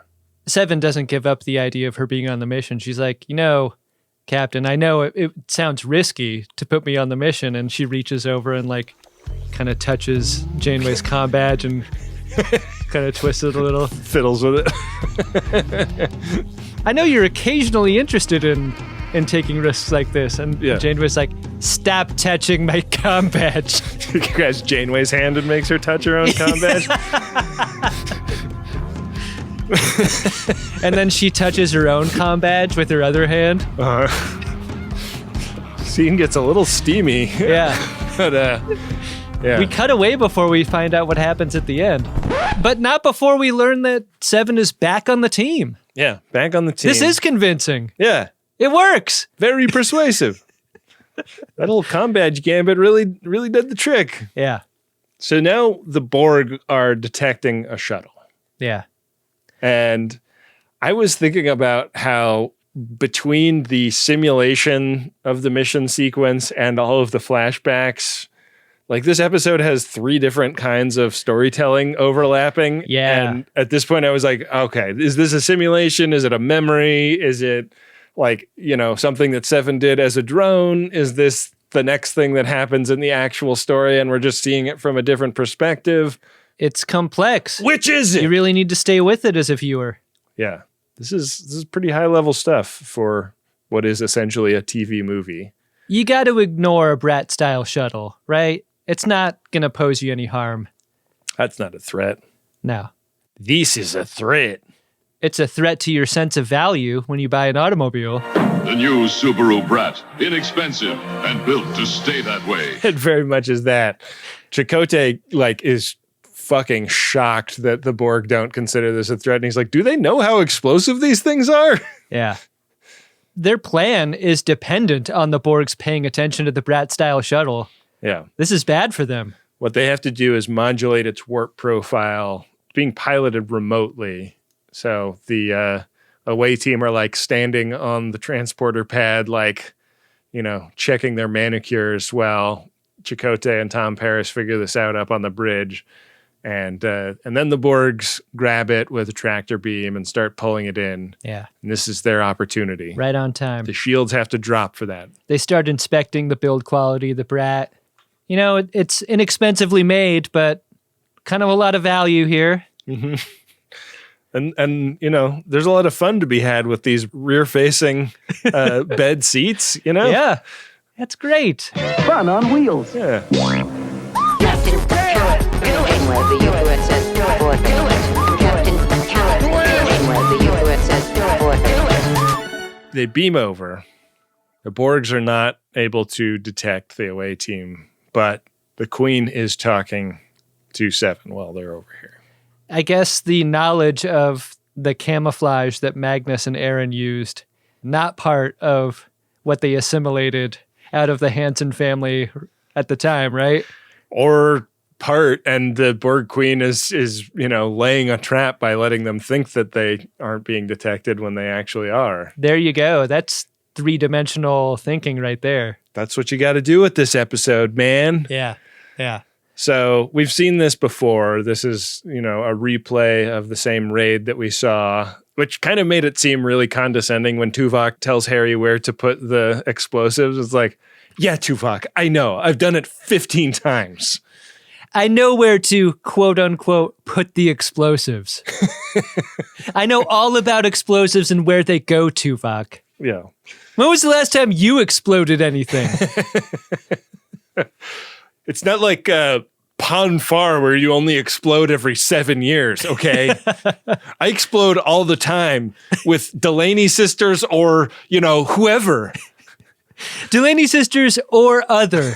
Seven doesn't give up the idea of her being on the mission. She's like, Captain, I know it sounds risky to put me on the mission. And she reaches over and like kind of touches Janeway's comm badge and kind of twists it a little. Fiddles with it. I know you're occasionally interested in taking risks like this. And Janeway's like, stop touching my comm badge. She grabs Janeway's hand and makes her touch her own comm badge. And then she touches her own comm badge with her other hand. Scene gets a little steamy. Yeah. But we cut away before we find out what happens at the end. But not before we learn that Seven is back on the team. Yeah, back on the team. This is convincing. Yeah. It works. Very persuasive. That little comm badge gambit really did the trick. Yeah. So now the Borg are detecting a shuttle. Yeah. And I was thinking about how between the simulation of the mission sequence and all of the flashbacks, like this episode has 3 different kinds of storytelling overlapping. Yeah. And at this point I was like, okay, is this a simulation? Is it a memory? Is it like, something that Seven did as a drone? Is this the next thing that happens in the actual story and we're just seeing it from a different perspective? It's complex. Which is it? You really need to stay with it as a viewer. Yeah. This is pretty high level stuff for what is essentially a TV movie. You got to ignore a Brat style shuttle, right? It's not going to pose you any harm. That's not a threat. No. This is a threat. It's a threat to your sense of value when you buy an automobile. The new Subaru Brat, inexpensive and built to stay that way. It very much is that. Chakotay is fucking shocked that the Borg don't consider this a threat. And he's like, do they know how explosive these things are? Yeah. Their plan is dependent on the Borgs paying attention to the Brat-style shuttle. Yeah. This is bad for them. What they have to do is modulate its warp profile, being piloted remotely. So the away team are standing on the transporter pad, checking their manicures while Chakotay and Tom Paris figure this out up on the bridge. And then the Borgs grab it with a tractor beam and start pulling it in. Yeah. And this is their opportunity. Right on time. The shields have to drop for that. They start inspecting the build quality of the Brat. It's inexpensively made, but kind of a lot of value here. Mm-hmm. And there's a lot of fun to be had with these rear-facing bed seats, Yeah. That's great. Fun on wheels. Yeah. Captain Janeway, the USS Voyager. Captain Janeway, the USS Voyager. They beam over. The Borgs are not able to detect the away team, but the Queen is talking to Seven while they're over here. I guess the knowledge of the camouflage that Magnus and Aaron used, not part of what they assimilated out of the Hansen family at the time, right? Or part, and the Borg Queen is laying a trap by letting them think that they aren't being detected when they actually are. There you go. That's 3-dimensional thinking right there. That's what you got to do with this episode, man. Yeah. So we've seen this before. This is, a replay of the same raid that we saw, which kind of made it seem really condescending when Tuvok tells Harry where to put the explosives. It's like, yeah, Tuvok, I know. I've done it 15 times. I know where to, quote unquote, put the explosives. I know all about explosives and where they go, Tuvok. Yeah. When was the last time you exploded anything? It's not like Pon Far where you only explode every 7 years, okay? I explode all the time with Delaney sisters or, whoever. Delaney sisters or other.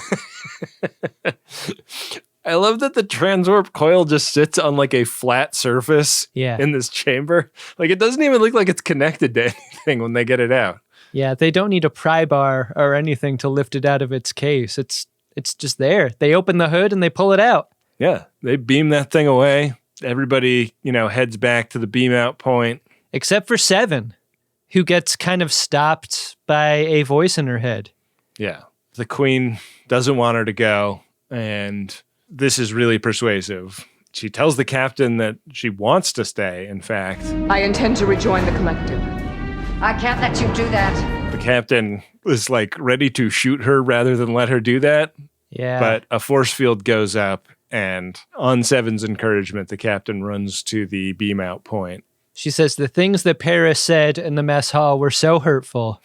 I love that the transwarp coil just sits on like a flat surface in this chamber. Like it doesn't even look like it's connected to anything when they get it out. Yeah, they don't need a pry bar or anything to lift it out of its case. It's just there. They open the hood and they pull it out. Yeah, they beam that thing away. Everybody, heads back to the beam out point. Except for Seven, who gets kind of stopped by a voice in her head. Yeah, the Queen doesn't want her to go, and this is really persuasive. She tells the captain that she wants to stay, in fact. I intend to rejoin the collective. I can't let you do that. The captain is like ready to shoot her rather than let her do that. Yeah. But a force field goes up, and on Seven's encouragement, the captain runs to the beam out point. She says the things that Paris said in the mess hall were so hurtful.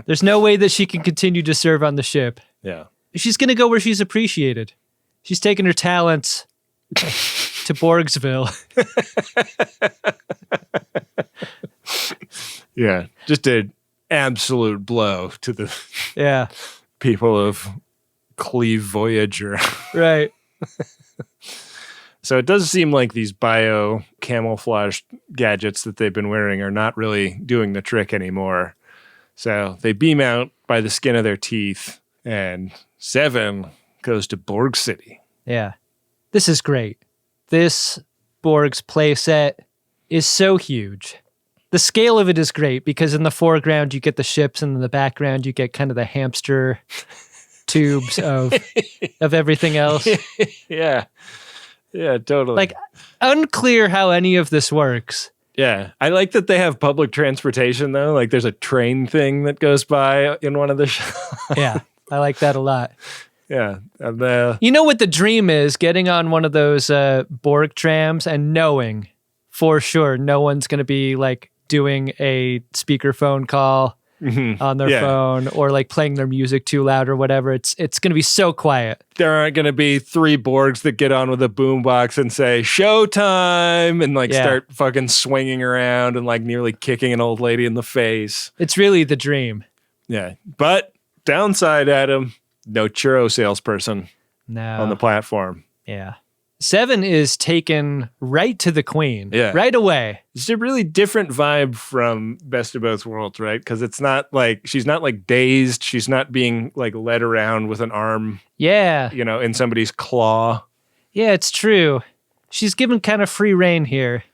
There's no way that she can continue to serve on the ship. Yeah. She's going to go where she's appreciated. She's taking her talents to Borgsville. Yeah, just an absolute blow to the people of Cleve Voyager. Right. So it does seem like these bio camouflage gadgets that they've been wearing are not really doing the trick anymore. So they beam out by the skin of their teeth, and Seven goes to Borg City. Yeah. This is great. This Borg's playset is so huge. The scale of it is great because in the foreground you get the ships and in the background you get kind of the hamster tubes of everything else. Yeah. Yeah, totally. Like, unclear how any of this works. Yeah. I like that they have public transportation, though. Like, there's a train thing that goes by in one of the shows. Yeah, I like that a lot. Yeah. And, you know what the dream is? Getting on one of those Borg trams and knowing for sure no one's going to be, like, doing a speakerphone call on their phone or like playing their music too loud or whatever. It's going to be so quiet. There aren't going to be 3 Borgs that get on with a boombox and say showtime and like start fucking swinging around and like nearly kicking an old lady in the face. It's really the dream. Yeah. But downside, Adam, no churro salesperson on the platform. Yeah. Seven is taken right to the Queen. Yeah. Right away. It's a really different vibe from Best of Both Worlds, right? Because it's not like, she's not like dazed. She's not being like led around with an arm. Yeah. In somebody's claw. Yeah, it's true. She's given kind of free reign here.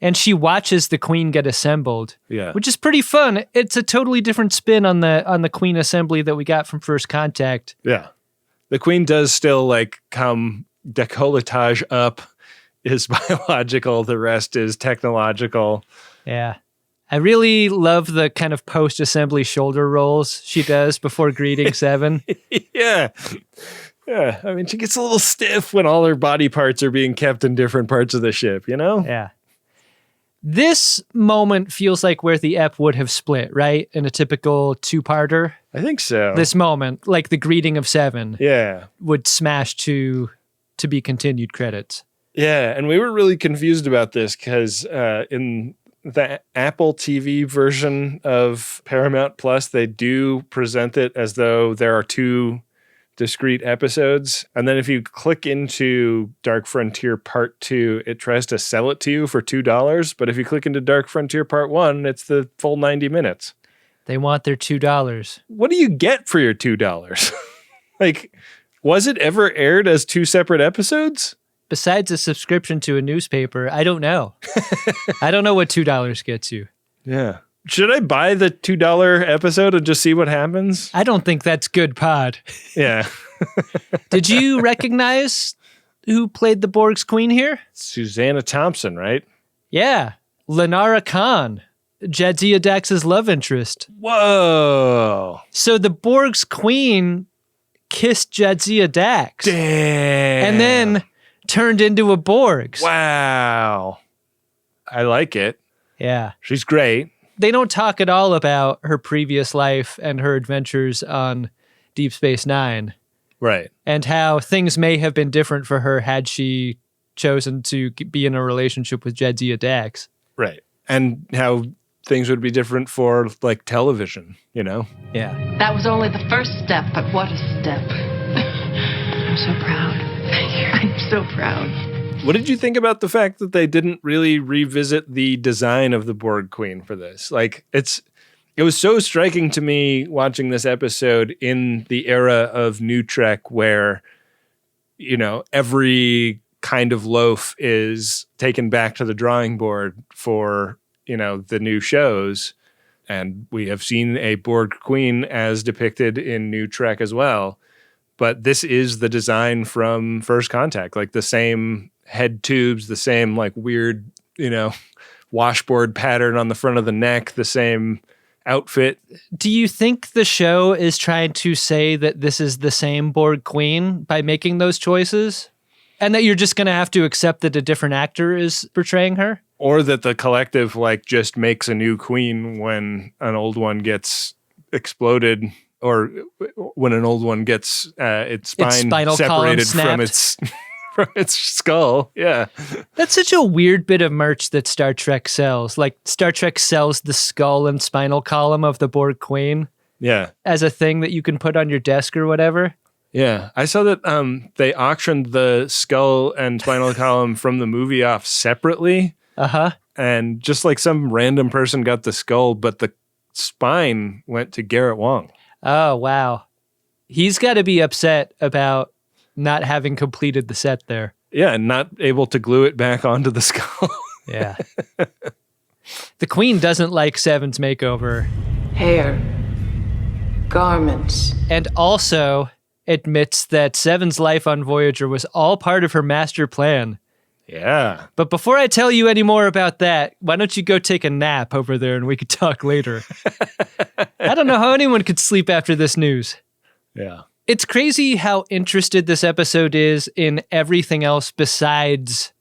And she watches the Queen get assembled. Yeah. Which is pretty fun. It's a totally different spin on the Queen assembly that we got from First Contact. Yeah. The Queen does still like come decolletage up is biological. The rest is technological. Yeah. I really love the kind of post-assembly shoulder rolls she does before greeting Seven. Yeah. Yeah. I mean, she gets a little stiff when all her body parts are being kept in different parts of the ship, you know? Yeah. This moment feels like where the ep would have split, right? In a typical 2-parter. I think so. This moment, like the greeting of Seven. Yeah. Would smash to be continued credits. Yeah, and we were really confused about this because in the Apple TV version of Paramount Plus, they do present it as though there are 2 discrete episodes. And then if you click into Dark Frontier Part 2, it tries to sell it to you for $2. But if you click into Dark Frontier Part 1, it's the full 90 minutes. They want their $2. What do you get for your $2? Like, was it ever aired as 2 separate episodes? Besides a subscription to a newspaper, I don't know. I don't know what $2 gets you. Yeah. Should I buy the $2 episode and just see what happens? I don't think that's good pod. Yeah. Did you recognize who played the Borg's queen here? Susanna Thompson, right? Yeah. Lenara Khan, Jadzia Dax's love interest. Whoa. So the Borg's queen kissed Jadzia Dax. Damn. And then turned into a Borg. Wow. I like it. Yeah. She's great. They don't talk at all about her previous life and her adventures on Deep Space Nine. Right. And how things may have been different for her had she chosen to be in a relationship with Jadzia Dax. Right. And how things would be different for, like, television, you know? Yeah. That was only the first step, but what a step. I'm so proud. I'm so proud. What did you think about the fact that they didn't really revisit the design of the Borg Queen for this? Like, it was so striking to me watching this episode in the era of New Trek where, you know, every kind of loaf is taken back to the drawing board for, you know, the new shows. And we have seen a Borg Queen as depicted in New Trek as well. But this is the design from First Contact, like the same head tubes, the same like weird, you know, washboard pattern on the front of the neck, the same outfit. Do you think the show is trying to say that this is the same Borg Queen by making those choices? And that you're just going to have to accept that a different actor is portraying her? Or that the collective like just makes a new queen when an old one gets exploded, or when an old one gets its spinal separated from its skull. Yeah. That's such a weird bit of merch that Star Trek sells. Like Star Trek sells the skull and spinal column of the Borg Queen. Yeah. As a thing that you can put on your desk or whatever. Yeah. I saw that they auctioned the skull and spinal column from the movie off separately. Uh-huh. And just like some random person got the skull, but the spine went to Garrett Wang. Oh, wow. He's got to be upset about not having completed the set there. Yeah, and not able to glue it back onto the skull. Yeah. The Queen doesn't like Seven's makeover. Hair. Garments. And also admits that Seven's life on Voyager was all part of her master plan. Yeah. But before I tell you any more about that, why don't you go take a nap over there and we could talk later? I don't know how anyone could sleep after this news. Yeah. It's crazy how interested this episode is in everything else besides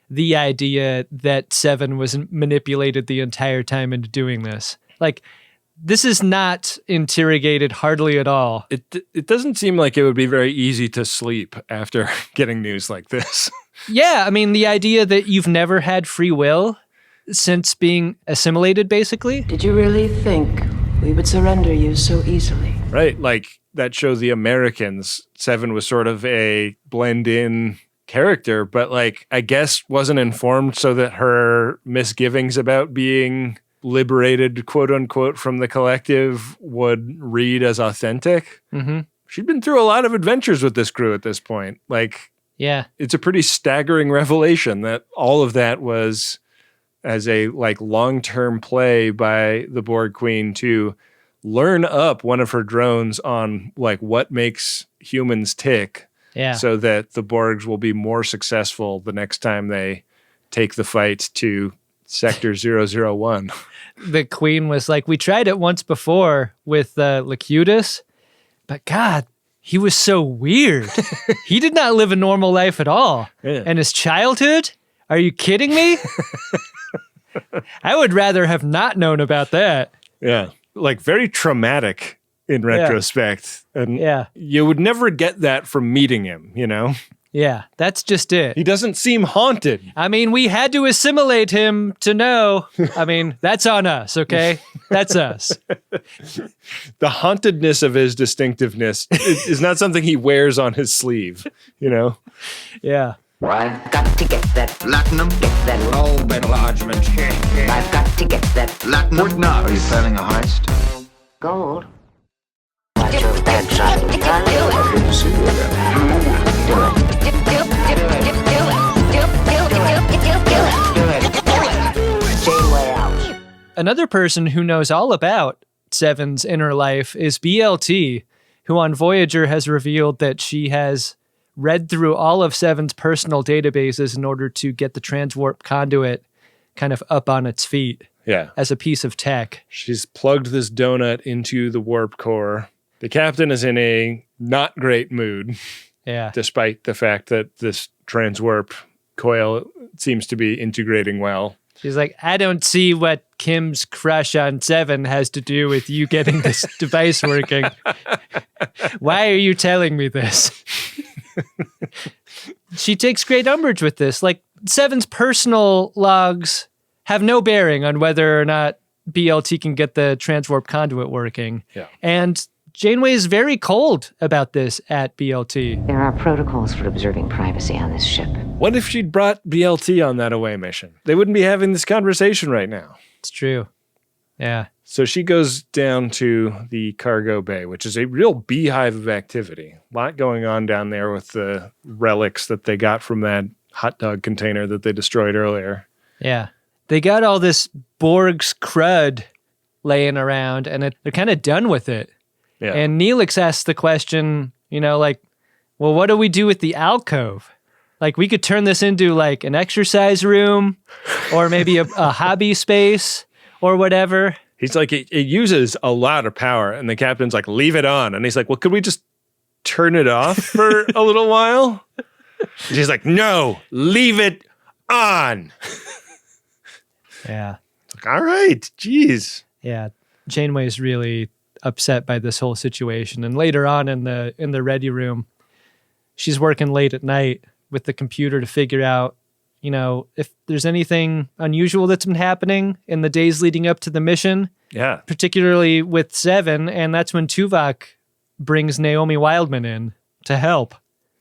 the idea that Seven was manipulated the entire time into doing this. Like, this is not interrogated hardly at all. It doesn't seem like it would be very easy to sleep after getting news like this. Yeah, I mean, the idea that you've never had free will since being assimilated, basically. Did you really think we would surrender you so easily? Right, like that show The Americans, Seven was sort of a blend-in character, but like I guess wasn't informed so that her misgivings about being liberated, quote unquote, from the collective would read as authentic. Mm-hmm. She'd been through a lot of adventures with this crew at this point. Like, yeah, it's a pretty staggering revelation that all of that was as a like long-term play by the Borg Queen to learn up one of her drones on like what makes humans tick. Yeah. So that the Borgs will be more successful the next time they take the fight to Sector 001. The Queen was like, we tried it once before with Locutus, but God, he was so weird. He did not live a normal life at all. Yeah. And his childhood? Are you kidding me? I would rather have not known about that. Yeah. Like very traumatic in retrospect. And yeah. You would never get that from meeting him, you know? Yeah, that's just it. He doesn't seem haunted. I mean, we had to assimilate him to know. I mean, that's on us, okay? That's us. The hauntedness of his distinctiveness is not something he wears on his sleeve, you know? Yeah. I've got to get that Platinum? Get that Lobe enlargement. I've got to get that Platinum? Would not. Are you planning a heist? gold. Watch your back shot. Good to see you again. Janeway out. Another person who knows all about Seven's inner life is BLT, who on Voyager has revealed that she has read through all of Seven's personal databases in order to get the transwarp conduit kind of up on its feet. Yeah. As a piece of tech. She's plugged this donut into the warp core. The captain is in a not great mood. Yeah. Despite the fact that this transwarp coil seems to be integrating well. She's like, I don't see what Kim's crush on Seven has to do with you getting this device working. Why are you telling me this? She takes great umbrage with this. Like, Seven's personal logs have no bearing on whether or not BLT can get the transwarp conduit working. Yeah. And Janeway is very cold about this at BLT. There are protocols for observing privacy on this ship. What if she'd brought BLT on that away mission? They wouldn't be having this conversation right now. It's true. Yeah. So she goes down to the cargo bay, which is a real beehive of activity. A lot going on down there with the relics that they got from that hot dog container that they destroyed earlier. Yeah. They got all this Borg's crud laying around, and they're kind of done with it. Yeah. And Neelix asks the question, you know, like, well, what do we do with the alcove? Like, we could turn this into, like, an exercise room or maybe a hobby space or whatever. He's like, it uses a lot of power. And the captain's like, leave it on. And he's like, well, could we just turn it off for a little while? And she's like, no, leave it on. Yeah. Like, all right, geez. Yeah. Janeway's really upset by this whole situation. And later on in the ready room, she's working late at night with the computer to figure out, you know, if there's anything unusual that's been happening in the days leading up to the mission. Yeah. Particularly with Seven. And that's when Tuvok brings Naomi Wildman in to help.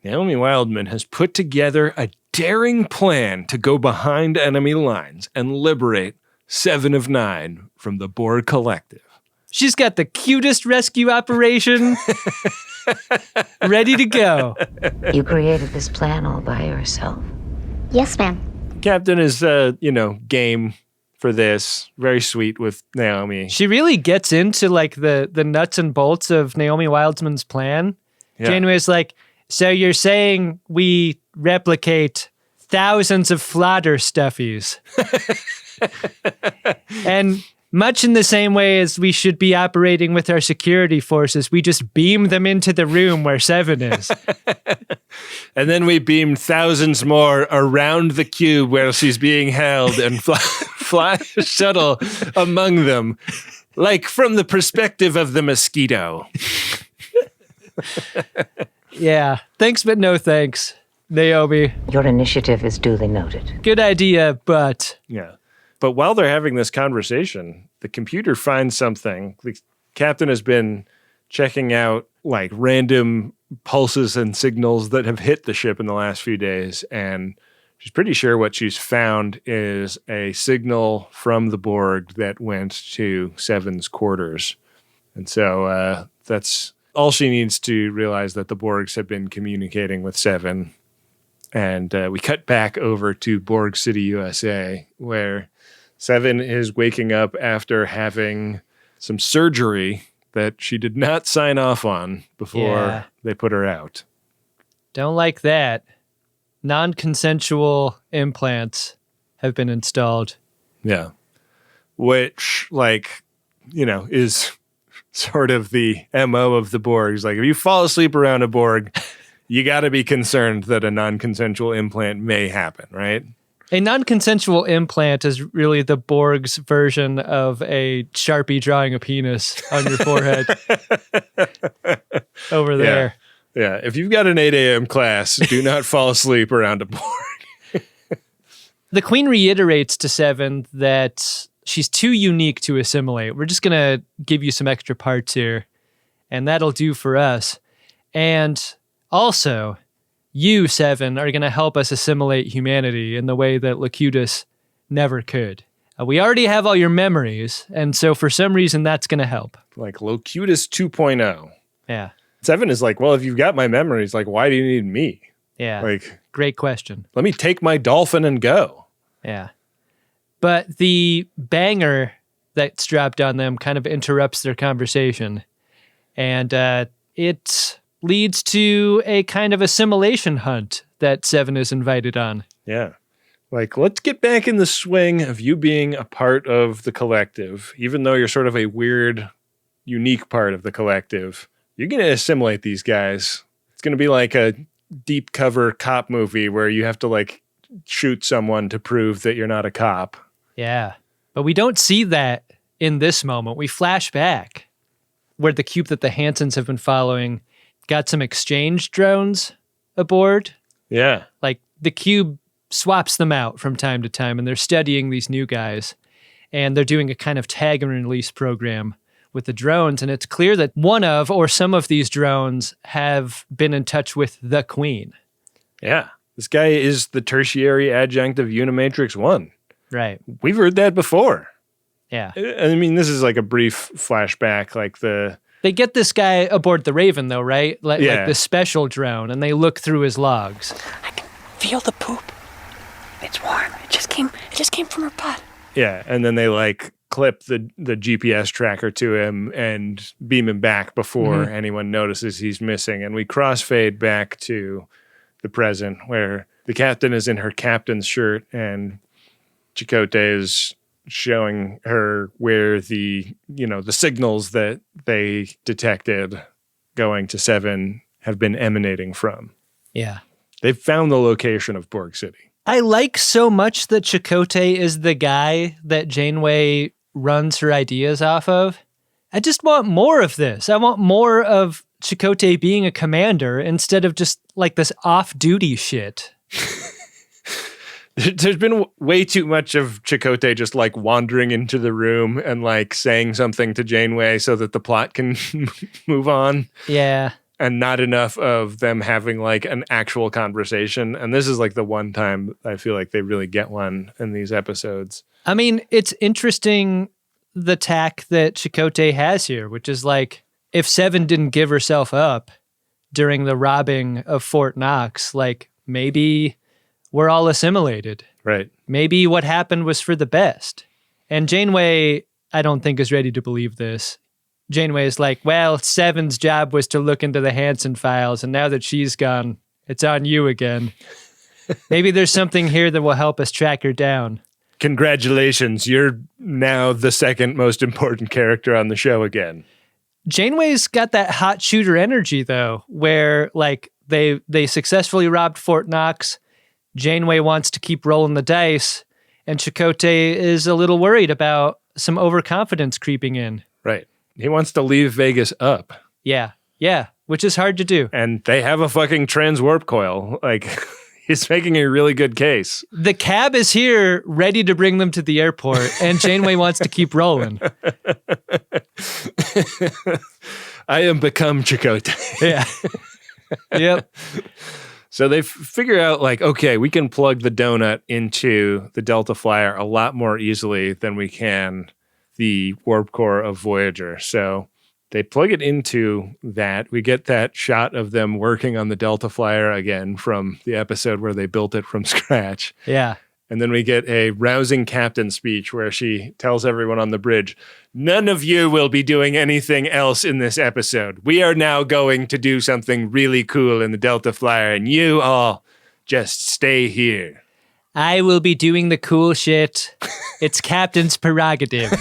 Naomi Wildman has put together a daring plan to go behind enemy lines and liberate 7 of 9 from the Borg Collective. She's got the cutest rescue operation ready to go. You created this plan all by yourself? Yes, ma'am. Captain is, game for this. Very sweet with Naomi. She really gets into, like, the nuts and bolts of Naomi Wildman's plan. Yeah. Janeway's like, so you're saying we replicate thousands of fodder stuffies. And much in the same way as we should be operating with our security forces, we just beam them into the room where Seven is. And then we beam thousands more around the cube where she's being held and fly a shuttle among them, like from the perspective of the mosquito. Yeah. Thanks, but no thanks, Naomi. Your initiative is duly noted. Good idea, but... Yeah. But while they're having this conversation, the computer finds something. The captain has been checking out, like, random pulses and signals that have hit the ship in the last few days, and she's pretty sure what she's found is a signal from the Borg that went to Seven's quarters. And so that's all she needs to realize, that the Borgs have been communicating with Seven. And we cut back over to Borg City, USA, where Seven is waking up after having some surgery that she did not sign off on before they put her out. Don't like that. Non-consensual implants have been installed. Yeah. Which, like, you know, is sort of the MO of the Borgs. Like, if you fall asleep around a Borg, you got to be concerned that a non-consensual implant may happen, right? A non-consensual implant is really the Borg's version of a Sharpie drawing a penis on your forehead. Over there. Yeah, if you've got an 8 a.m. class, do not fall asleep around a Borg. The Queen reiterates to Seven that she's too unique to assimilate. We're just going to give you some extra parts here, and that'll do for us. And also, you, Seven, are going to help us assimilate humanity in the way that Locutus never could. We already have all your memories, and so for some reason, that's going to help. Like Locutus 2.0. Yeah. Seven is like, well, if you've got my memories, like, why do you need me? Yeah. Like, great question. Let me take my dolphin and go. Yeah. But the banger that's dropped on them kind of interrupts their conversation. And it leads to a kind of assimilation hunt that Seven is invited on. Yeah. Like, let's get back in the swing of you being a part of the collective. Even though you're sort of a weird, unique part of the collective, you're going to assimilate these guys. It's going to be like a deep cover cop movie where you have to like shoot someone to prove that you're not a cop. Yeah. But we don't see that in this moment. We flash back where the cube that the Hansons have been following got some exchange drones aboard. Yeah. Like the cube swaps them out from time to time, and they're studying these new guys, and they're doing a kind of tag and release program with the drones, and it's clear that one of or some of these drones have been in touch with the Queen. Yeah. This guy is the tertiary adjunct of Unimatrix 1. Right. We've heard that before. Yeah. I mean, this is like a brief flashback, like They get this guy aboard the Raven, though, right? Like the special drone, and they look through his logs. I can feel the poop. It's warm. It just came from her butt. Yeah, and then they like clip the GPS tracker to him and beam him back before anyone notices he's missing. And we crossfade back to the present where the captain is in her captain's shirt and Chakotay is showing her where the signals that they detected going to Seven have been emanating from. Yeah. They've found the location of Borg City. I like so much that Chakotay is the guy that Janeway runs her ideas off of. I just want more of this. I want more of Chakotay being a commander instead of just like this off-duty shit. There's been way too much of Chakotay just like wandering into the room and like saying something to Janeway so that the plot can move on. Yeah. And not enough of them having like an actual conversation. And this is like the one time I feel like they really get one in these episodes. I mean, it's interesting the tack that Chakotay has here, which is like, if Seven didn't give herself up during the robbing of Fort Knox, like maybe we're all assimilated. Right. Maybe what happened was for the best. And Janeway, I don't think is ready to believe this. Janeway is like, well, Seven's job was to look into the Hanson files, and now that she's gone, it's on you again. Maybe there's something here that will help us track her down. Congratulations, you're now the second most important character on the show again. Janeway's got that hot shooter energy, though, where like they successfully robbed Fort Knox. Janeway wants to keep rolling the dice, and Chakotay is a little worried about some overconfidence creeping in. Right. He wants to leave Vegas up. Yeah, which is hard to do. And they have a fucking transwarp coil. Like, he's making a really good case. The cab is here, ready to bring them to the airport, and Janeway wants to keep rolling. I am become Chakotay. Yeah. Yep. So they figure out, like, okay, we can plug the donut into the Delta Flyer a lot more easily than we can the warp core of Voyager. So they plug it into that. We get that shot of them working on the Delta Flyer again from the episode where they built it from scratch. Yeah. And then we get a rousing captain speech where she tells everyone on the bridge, none of you will be doing anything else in this episode. We are now going to do something really cool in the Delta Flyer, and you all just stay here. I will be doing the cool shit. It's Captain's prerogative.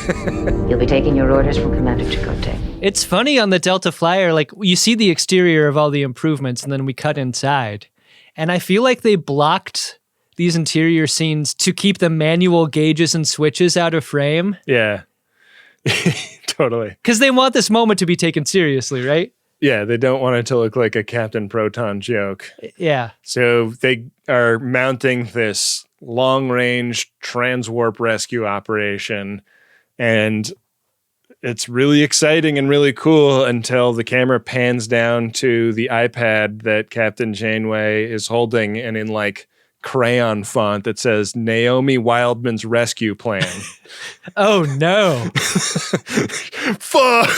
You'll be taking your orders from Commander Chakotay. It's funny on the Delta Flyer, like you see the exterior of all the improvements and then we cut inside. And I feel like they blocked these interior scenes to keep the manual gauges and switches out of frame. Yeah, totally. Because they want this moment to be taken seriously, right? Yeah, they don't want it to look like a Captain Proton joke. Yeah. So they are mounting this long-range transwarp rescue operation, and it's really exciting and really cool until the camera pans down to the iPad that Captain Janeway is holding, and in like crayon font that says Naomi Wildman's rescue plan. Oh no. Fuck.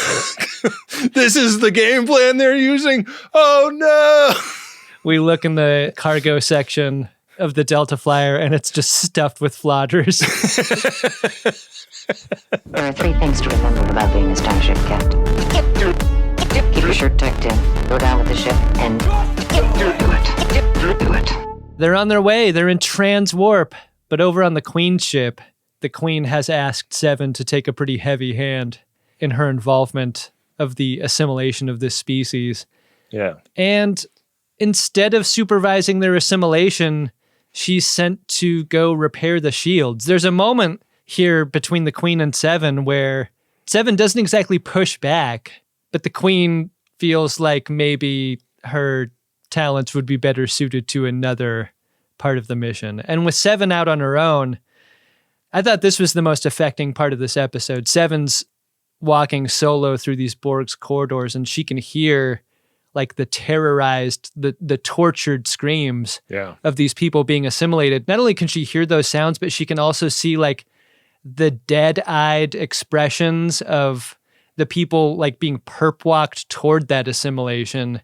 This is the game plan they're using. Oh no. We look in the cargo section of the Delta Flyer and it's just stuffed with flotters. There are 3 things to remember about being a starship, Captain. Keep your shirt tucked in, go down with the ship, and do it. They're on their way. They're in transwarp. But over on the Queen's ship, the Queen has asked Seven to take a pretty heavy hand in her involvement of the assimilation of this species. Yeah. And instead of supervising their assimilation, she's sent to go repair the shields. There's a moment here between the Queen and Seven where Seven doesn't exactly push back, but the Queen feels like maybe her talents would be better suited to another part of the mission. And with Seven out on her own, I thought this was the most affecting part of this episode. Seven's walking solo through these Borg's corridors, and she can hear like the terrorized, the tortured screams of these people being assimilated. Not only can she hear those sounds, but she can also see like the dead-eyed expressions of the people like being perp-walked toward that assimilation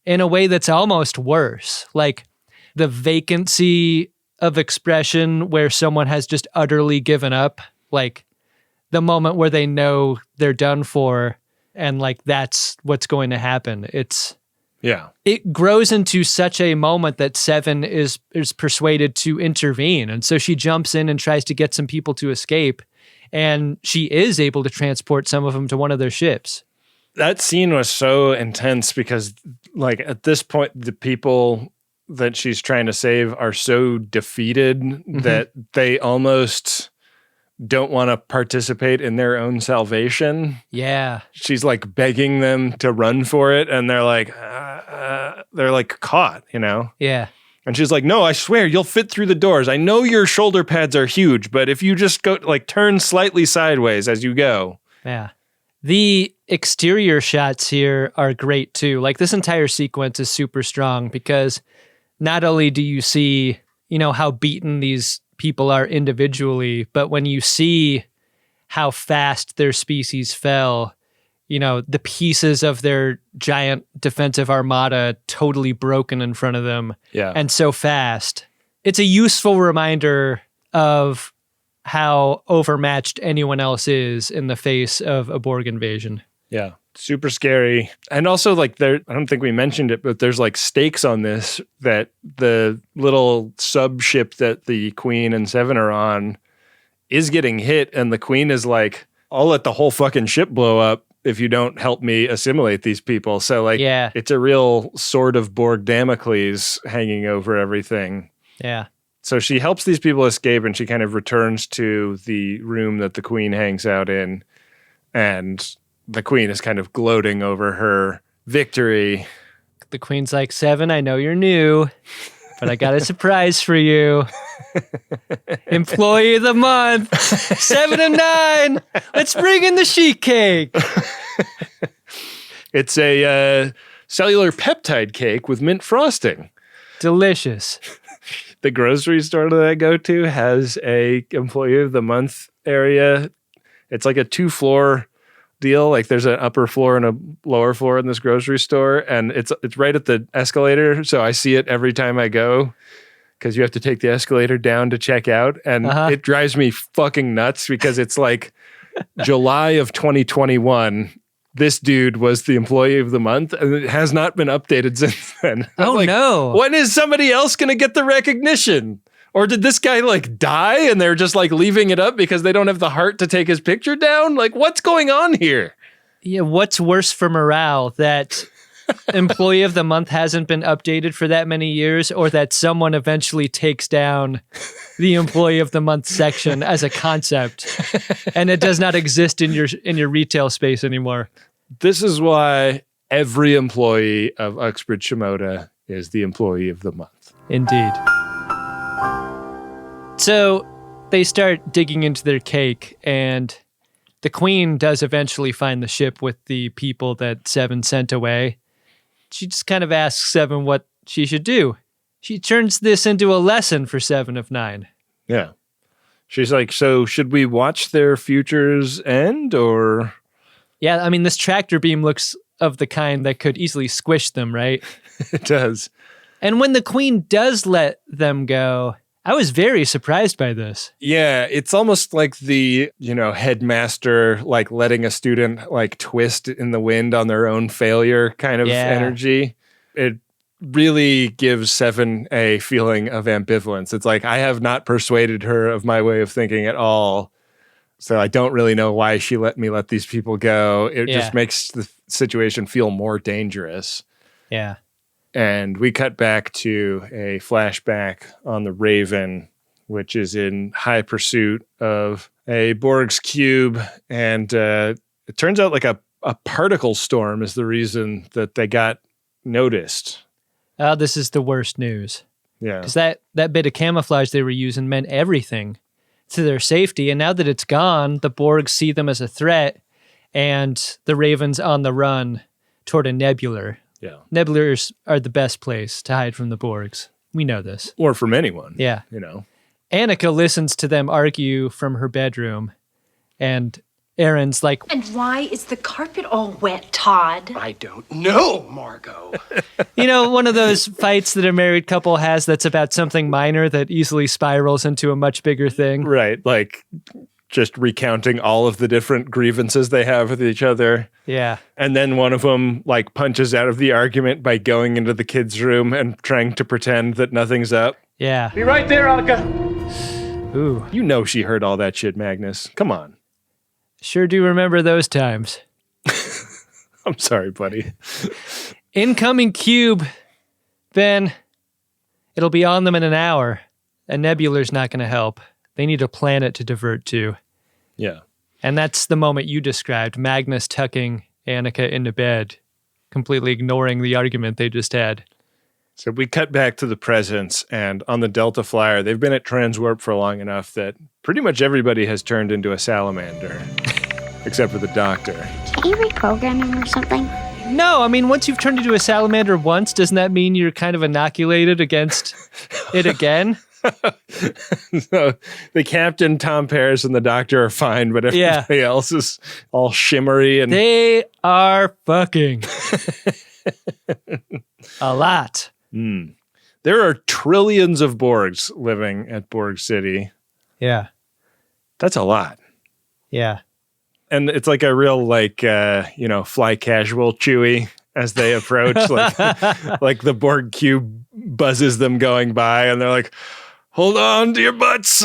in a way that's almost worse. Like the vacancy of expression where someone has just utterly given up, like the moment where they know they're done for, and like that's what's going to happen. It grows into such a moment that Seven is persuaded to intervene. And so she jumps in and tries to get some people to escape, and she is able to transport some of them to one of their ships. That scene was so intense because like at this point, the people that she's trying to save are so defeated that they almost don't want to participate in their own salvation. Yeah. She's like begging them to run for it, and they're like caught, you know? Yeah. And she's like, no, I swear you'll fit through the doors. I know your shoulder pads are huge, but if you just go like turn slightly sideways as you go. Yeah. The exterior shots here are great too. Like this entire sequence is super strong because not only do you see, you know, how beaten these people are individually, but when you see how fast their species fell, you know, the pieces of their giant defensive armada totally broken in front of them. Yeah. And so fast. It's a useful reminder of how overmatched anyone else is in the face of a Borg invasion. Yeah. Super scary. And also like I don't think we mentioned it, but there's like stakes on this, that the little sub ship that the Queen and Seven are on is getting hit. And the Queen is like, I'll let the whole fucking ship blow up if you don't help me assimilate these people. So like, it's a real sword of Borg Damocles hanging over everything. Yeah. So she helps these people escape, and she kind of returns to the room that the Queen hangs out in. And the Queen is kind of gloating over her victory. The Queen's like, Seven, I know you're new, but I got a surprise for you. Employee of the month, 7 of 9. Let's bring in the sheet cake. It's a cellular peptide cake with mint frosting. Delicious. The grocery store that I go to has a employee of the month area. It's like a 2-floor deal. Like there's an upper floor and a lower floor in this grocery store, and it's right at the escalator. So I see it every time I go because you have to take the escalator down to check out. And it drives me fucking nuts because it's like July of 2021. This dude was the employee of the month, and it has not been updated since then. No. When is somebody else going to get the recognition? Or did this guy like die and they're just like leaving it up because they don't have the heart to take his picture down? Like, what's going on here? Yeah, what's worse for morale, that employee of the month hasn't been updated for that many years, or that someone eventually takes down the employee of the month section as a concept and it does not exist in your retail space anymore? This is why every employee of Uxbridge Shimoda is the employee of the month. Indeed. So they start digging into their cake, and the Queen does eventually find the ship with the people that Seven sent away. She just kind of asks Seven what she should do. She turns this into a lesson for 7 of 9. Yeah. She's like, so should we watch their futures end, or? Yeah, I mean, this tractor beam looks of the kind that could easily squish them, right? It does. And when the Queen does let them go, I was very surprised by this. Yeah, it's almost like the, headmaster, like letting a student like twist in the wind on their own failure kind of energy. It really gives Seven a feeling of ambivalence. It's like, I have not persuaded her of my way of thinking at all. So I don't really know why she let me let these people go. It just makes the situation feel more dangerous. Yeah. And we cut back to a flashback on the Raven, which is in high pursuit of a Borg's cube. And it turns out like a particle storm is the reason that they got noticed. Oh, this is the worst news. Yeah. Because that bit of camouflage they were using meant everything to their safety. And now that it's gone, the Borg see them as a threat, and the Raven's on the run toward a nebular. Yeah. Nebulars are the best place to hide from the Borgs. We know this. Or from anyone. Yeah. Annika listens to them argue from her bedroom, and Aaron's like, And why is the carpet all wet, Todd? I don't know, Margot. One of those fights that a married couple has that's about something minor that easily spirals into a much bigger thing. Right. Like just recounting all of the different grievances they have with each other. Yeah. And then one of them like punches out of the argument by going into the kids' room and trying to pretend that nothing's up. Yeah. Be right there, Annika. Ooh. She heard all that shit, Magnus. Come on. Sure do remember those times. I'm sorry, buddy. Incoming cube. Ben, it'll be on them in an hour. A nebular's not going to help. They need a planet to divert to. Yeah. And that's the moment you described, Magnus tucking Annika into bed, completely ignoring the argument they just had. So we cut back to the presence, and on the Delta Flyer, they've been at Transwarp for long enough that pretty much everybody has turned into a salamander, except for the doctor. Can't you reprogram him or something? No, I mean, once you've turned into a salamander once, doesn't that mean you're kind of inoculated against it again? So the captain, Tom Paris, and the doctor are fine, but everybody else is all shimmery. And they are fucking a lot. There are trillions of Borgs living at Borg City. Yeah. That's a lot. Yeah. And it's like a real, fly casual Chewie as they approach. like the Borg cube buzzes them going by, and they're like, hold on to your butts.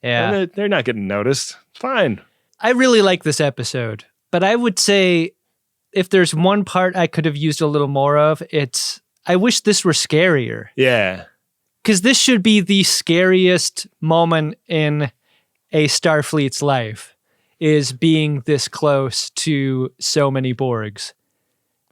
Yeah. And they're not getting noticed. Fine. I really like this episode, but I would say if there's one part I could have used a little more of, I wish this were scarier. Yeah. Because this should be the scariest moment in a Starfleet's life, is being this close to so many Borgs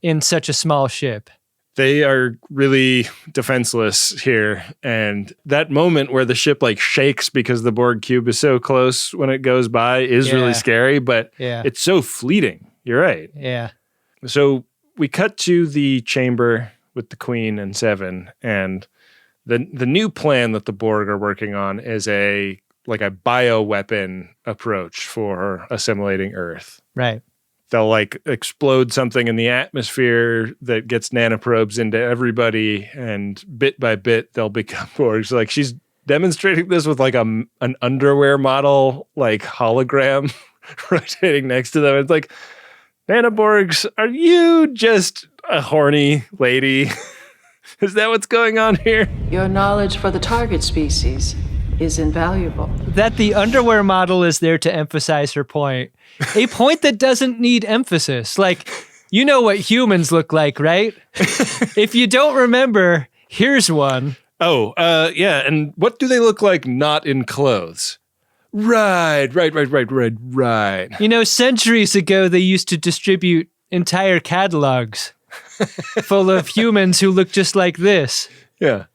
in such a small ship. They are really defenseless here. And that moment where the ship shakes because the Borg cube is so close when it goes by is really scary, but it's so fleeting. You're right. Yeah. So we cut to the chamber with the Queen and Seven, and the new plan that the Borg are working on is a bioweapon approach for assimilating Earth. Right. They'll explode something in the atmosphere that gets nanoprobes into everybody, and bit by bit they'll become Borgs. She's demonstrating this with an underwear model hologram rotating next to them. It's like, Nanoborgs, are you just a horny lady? Is that what's going on here? Your knowledge for the target species is invaluable. That the underwear model is there to emphasize her point. A point that doesn't need emphasis. You know what humans look like, right? If you don't remember, here's one. Oh, yeah. And what do they look like not in clothes? Right. Centuries ago, they used to distribute entire catalogs full of humans who look just like this. Yeah.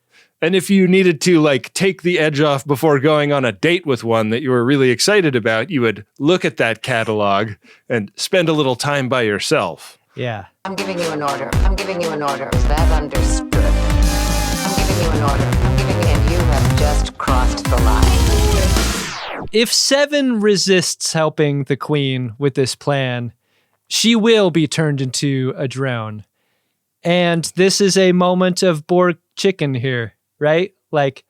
And if you needed to like take the edge off before going on a date with one that you were really excited about, you would look at that catalog and spend a little time by yourself. Yeah. I'm giving you an order. I'm giving you an order. Is that understood? I'm giving you an order. I'm giving you, and you have just crossed the line. If Seven resists helping the Queen with this plan, she will be turned into a drone. And this is a moment of Borg chicken here, right? Like,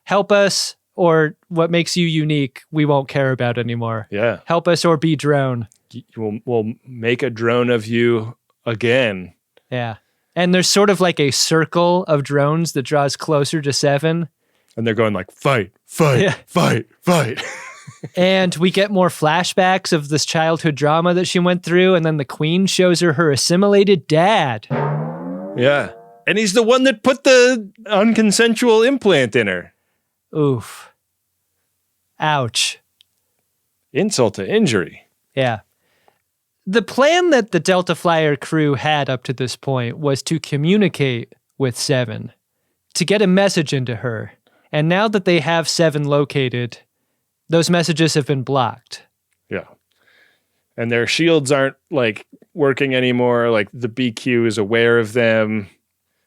help us, or what makes you unique, we won't care about anymore. Yeah. Help us or be drone. We'll make a drone of you again. Yeah. And there's sort of like a circle of drones that draws closer to Seven. And they're going like, fight, fight, fight, fight. And we get more flashbacks of this childhood drama that she went through. And then the Queen shows her assimilated dad. Yeah. And he's the one that put the unconsensual implant in her. Oof. Ouch. Insult to injury. Yeah. The plan that the Delta Flyer crew had up to this point was to communicate with Seven, to get a message into her. And now that they have Seven located, those messages have been blocked. Yeah. And their shields aren't like working anymore. Like the BQ is aware of them.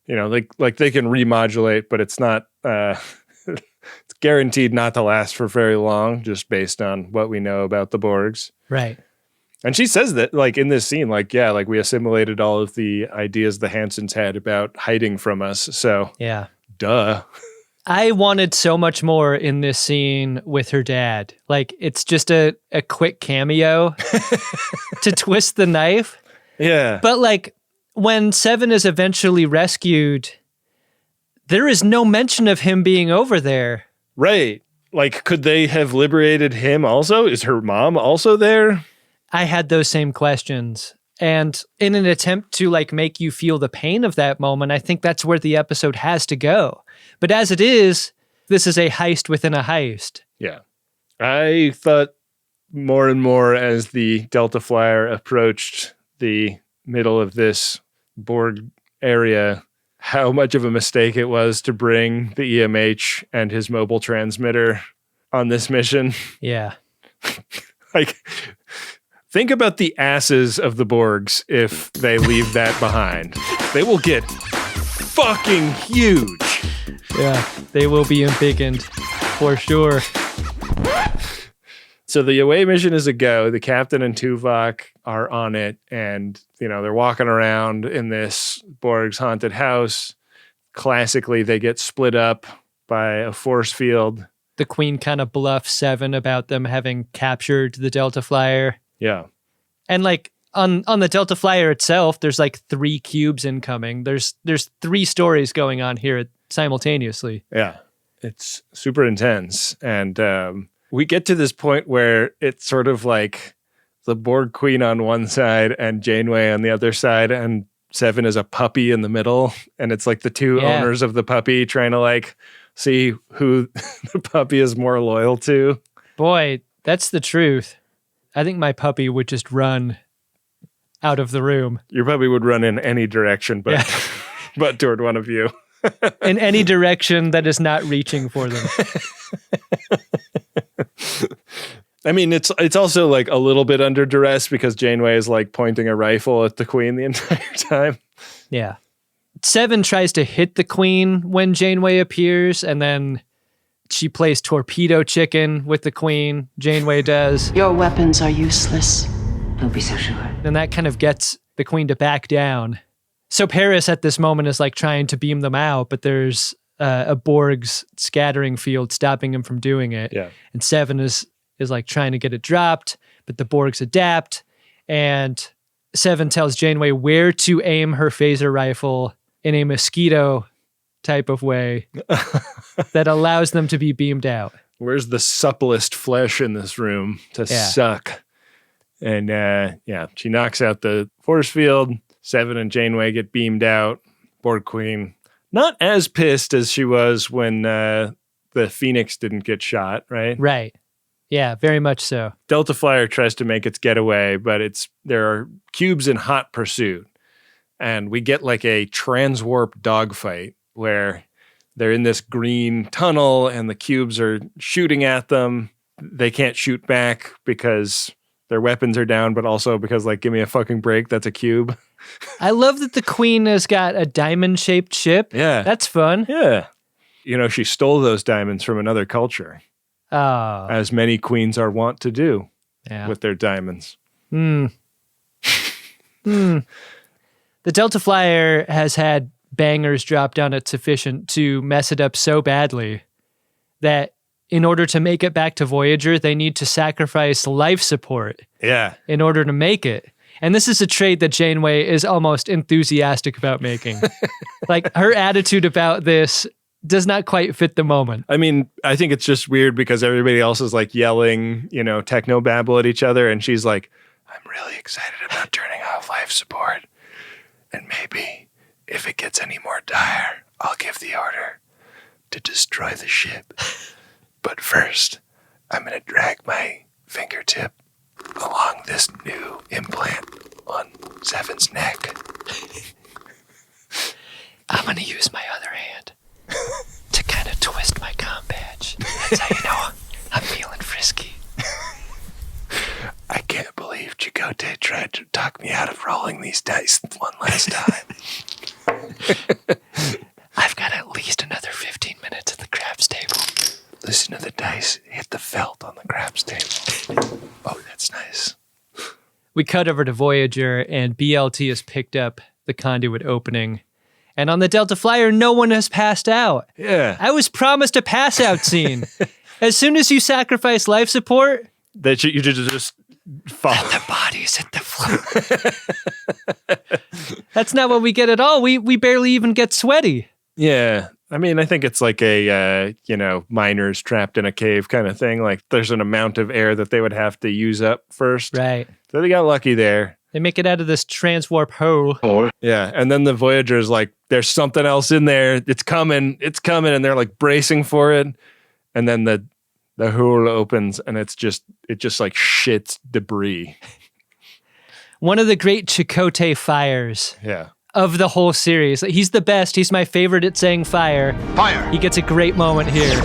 You know, like they can remodulate, but it's not, it's guaranteed not to last for very long, just based on what we know about the Borgs. Right. And she says that, like, in this scene, like, yeah, like, we assimilated all of the ideas the Hansons had about hiding from us. So, yeah. Duh. I wanted so much more in this scene with her dad. Like, it's just a quick cameo to twist the knife. Yeah. But, like, when Seven is eventually rescued, there is no mention of him being over there. Right. Like, could they have liberated him also? Is her mom also there? I had those same questions. And in an attempt to like make you feel the pain of that moment, I think that's where the episode has to go. But as it is, this is a heist within a heist. Yeah. I thought more and more as the Delta Flyer approached the middle of this Borg area, how much of a mistake it was to bring the EMH and his mobile transmitter on this mission. Yeah. Like, think about the asses of the Borgs if they leave that behind. They will get fucking huge. Yeah, they will be embiggened for sure. So the away mission is a go. The captain and Tuvok are on it, and they're walking around in this Borg's haunted house. Classically, they get split up by a force field. The Queen kind of bluffs Seven about them having captured the Delta Flyer. Yeah. And like on the Delta Flyer itself, there's like 3 cubes incoming. There's 3 stories going on here simultaneously. Yeah. It's super intense. And we get to this point where it's sort of like the Borg Queen on one side and Janeway on the other side, and Seven is a puppy in the middle. And it's like the two owners of the puppy trying to like see who the puppy is more loyal to. Boy, that's the truth. I think my puppy would just run out of the room. Your puppy would run in any direction, but but toward one of you. In any direction that is not reaching for them. I mean, it's also like a little bit under duress because Janeway is like pointing a rifle at the Queen the entire time. Yeah. Seven tries to hit the Queen when Janeway appears, and then she plays torpedo chicken with the Queen. Janeway does. Your weapons are useless. Don't be so sure. And that kind of gets the Queen to back down. So Paris at this moment is like trying to beam them out, but there's a Borg's scattering field stopping him from doing it. Yeah. And Seven is like trying to get it dropped, but the Borgs adapt, and Seven tells Janeway where to aim her phaser rifle in a mosquito type of way that allows them to be beamed out. Where's the supplest flesh in this room to suck? And she knocks out the force field. Seven and Janeway get beamed out. Borg Queen, not as pissed as she was when the Phoenix didn't get shot, right? Right. Yeah, very much so. Delta Flyer tries to make its getaway, but there are cubes in hot pursuit. And we get like a transwarp dogfight where they're in this green tunnel and the cubes are shooting at them. They can't shoot back because their weapons are down, but also because, like, give me a fucking break. That's a cube. I love that the queen has got a diamond-shaped ship. Yeah. That's fun. Yeah. You know, she stole those diamonds from another culture. Oh. As many queens are wont to do with their diamonds. The Delta Flyer has had bangers drop down at Sufficient to mess it up so badly that in order to make it back to Voyager, they need to sacrifice life support in order to make it. And this is a trade that Janeway is almost enthusiastic about making. Like, her attitude about this does not quite fit the moment. I mean, I think it's just weird because everybody else is like yelling, you know, techno babble at each other. And she's like, I'm really excited about turning off life support. And maybe if it gets any more dire, I'll give the order to destroy the ship. But first, I'm going to drag my fingertip along this new implant on Seven's neck. I'm going to use my other hand to kind of twist my comm badge. That's how you know I'm feeling frisky. I can't believe Chakotay tried to talk me out of rolling these dice one last time. I've got at least another 15 minutes at the craps table. Listen to the dice hit the felt on the craps table. Oh, that's nice. We cut over to Voyager, and BLT has picked up the conduit opening. And on the Delta Flyer, no one has passed out. Yeah. I was promised a pass-out scene. As soon as you sacrifice life support... That you just fall. And the bodies hit the floor. That's not what we get at all. We barely even get sweaty. Yeah. I mean, I think it's like a, miners trapped in a cave kind of thing. Like, there's an amount of air that they would have to use up first. Right. So they got lucky there. They make it out of this transwarp hole. Yeah. And then the Voyager's like, there's something else in there. It's coming. And they're like bracing for it. And then the hole opens and it just like shits debris. One of the great Chakotay fires. Yeah. Of the whole series. He's the best. He's my favorite at saying fire. Fire. He gets a great moment here.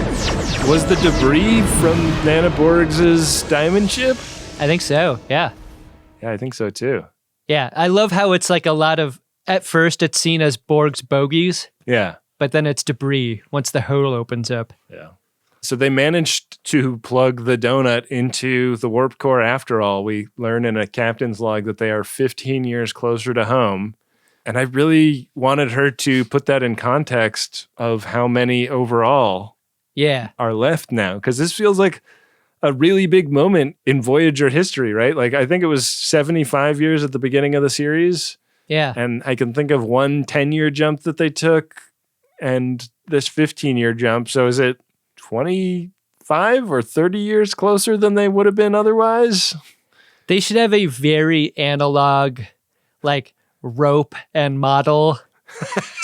Was the debris from Nana Borg's diamond ship? I think so, yeah. Yeah, I think so too. Yeah, I love how it's like a lot of, at first it's seen as Borg's bogies. Yeah. But then it's debris once the hole opens up. Yeah. So they managed to plug the donut into the warp core after all. We learn in a captain's log that they are 15 years closer to home. And I really wanted her to put that in context of how many overall are left now. Because this feels like a really big moment in Voyager history, right? Like, I think it was 75 years at the beginning of the series. Yeah. And I can think of one 10-year jump that they took and this 15-year jump. So is it 25 or 30 years closer than they would have been otherwise? They should have a very analog, like, rope and model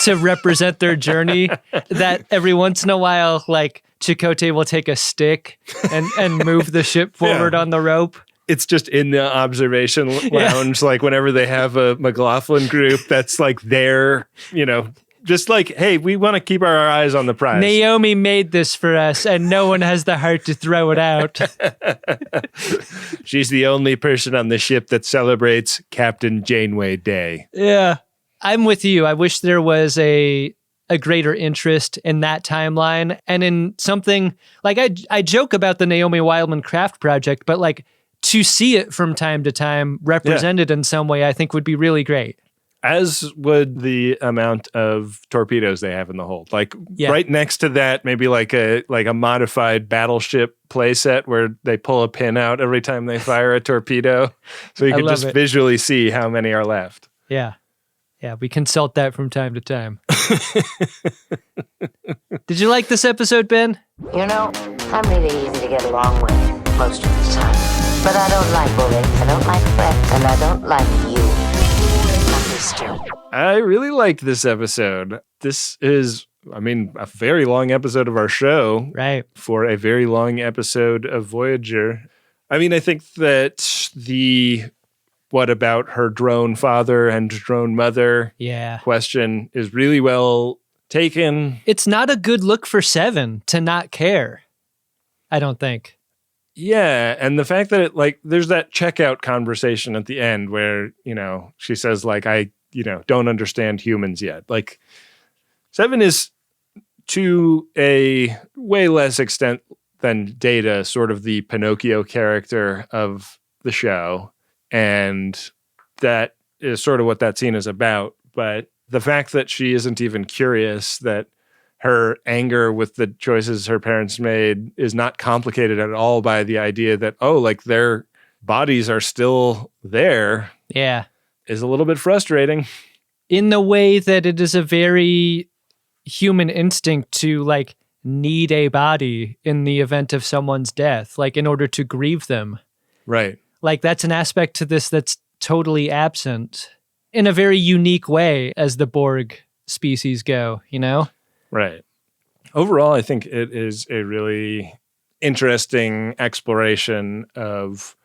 to represent their journey, that every once in a while, like, Chakotay will take a stick and move the ship forward on the rope. It's just in the observation lounge, like whenever they have a McLaughlin group, that's like their, just like, hey, we want to keep our eyes on the prize. Naomi made this for us, and no one has the heart to throw it out. She's the only person on the ship that celebrates Captain Janeway Day. Yeah, I'm with you. I wish there was a greater interest in that timeline and in something like I joke about the Naomi Wildman Craft project, but like to see it from time to time represented in some way, I think would be really great. As would the amount of torpedoes they have in the hold. Like right next to that, maybe like a modified battleship playset where they pull a pin out every time they fire a torpedo. So you can just visually see how many are left. Yeah. Yeah, we consult that from time to time. Did you like this episode, Ben? You know, I'm really easy to get along with most of the time. But I don't like bullying, I don't like threats, and I don't like you. I really liked this episode. This is, a very long episode of our show. Right. For a very long episode of Voyager. I think that the what about her drone father and drone mother question is really well taken. It's not a good look for Seven to not care, I don't think. Yeah, and the fact that there's that checkout conversation at the end where, she says I, don't understand humans yet. Seven is to a way less extent than Data, sort of the Pinocchio character of the show. And that is sort of what that scene is about. But the fact that she isn't even curious, that her anger with the choices her parents made is not complicated at all by the idea that, their bodies are still there. Yeah. Is a little bit frustrating. In the way that it is a very human instinct to need a body in the event of someone's death, in order to grieve them. Right. That's an aspect to this that's totally absent in a very unique way as the Borg species go, Right. Overall, I think it is a really interesting exploration of,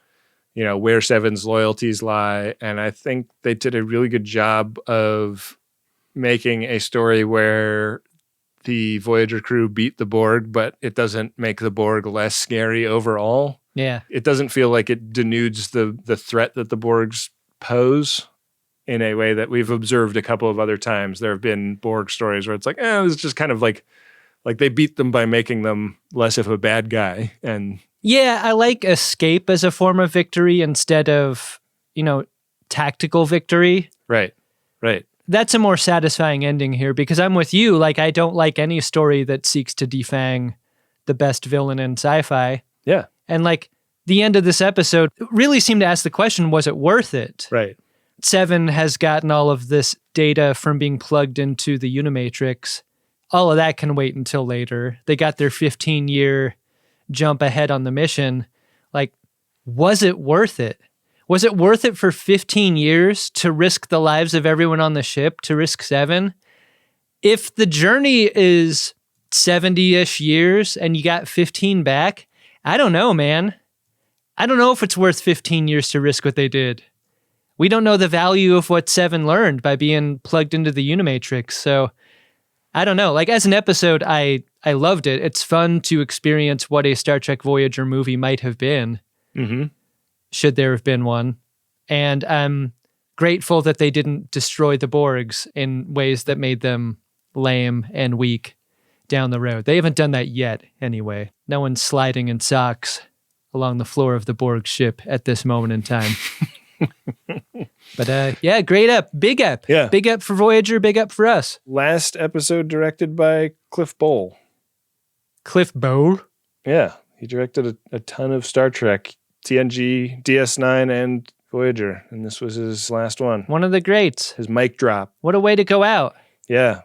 where Seven's loyalties lie. And I think they did a really good job of making a story where the Voyager crew beat the Borg, but it doesn't make the Borg less scary overall. Yeah. It doesn't feel like it denudes the threat that the Borgs pose in a way that we've observed a couple of other times. There have been Borg stories where it's it's just kind of like they beat them by making them less of a bad guy. And yeah, I like escape as a form of victory instead of, tactical victory. Right. That's a more satisfying ending here because I'm with you. I don't like any story that seeks to defang the best villain in sci-fi. Yeah. And the end of this episode really seemed to ask the question, was it worth it? Right. Seven has gotten all of this data from being plugged into the Unimatrix. All of that can wait until later. They got their 15-year jump ahead on the mission. Was it worth it? Was it worth it for 15 years to risk the lives of everyone on the ship, to risk Seven? If the journey is 70-ish years and you got 15 back, I don't know, man. I don't know if it's worth 15 years to risk what they did. We don't know the value of what Seven learned by being plugged into the Unimatrix. So I don't know. As an episode, I loved it. It's fun to experience what a Star Trek Voyager movie might have been. Mm-hmm. Should there have been one. And I'm grateful that they didn't destroy the Borgs in ways that made them lame and weak down the road. They haven't done that yet, anyway. No one's sliding in socks along the floor of the Borg ship at this moment in time. But yeah, great up. Big up. Yeah. Big up for Voyager, big up for us. Last episode directed by Cliff Bowl. Cliff Bowl? Yeah. He directed a ton of Star Trek, TNG, DS9, and Voyager. And this was his last one. One of the greats. His mic drop. What a way to go out. Yeah.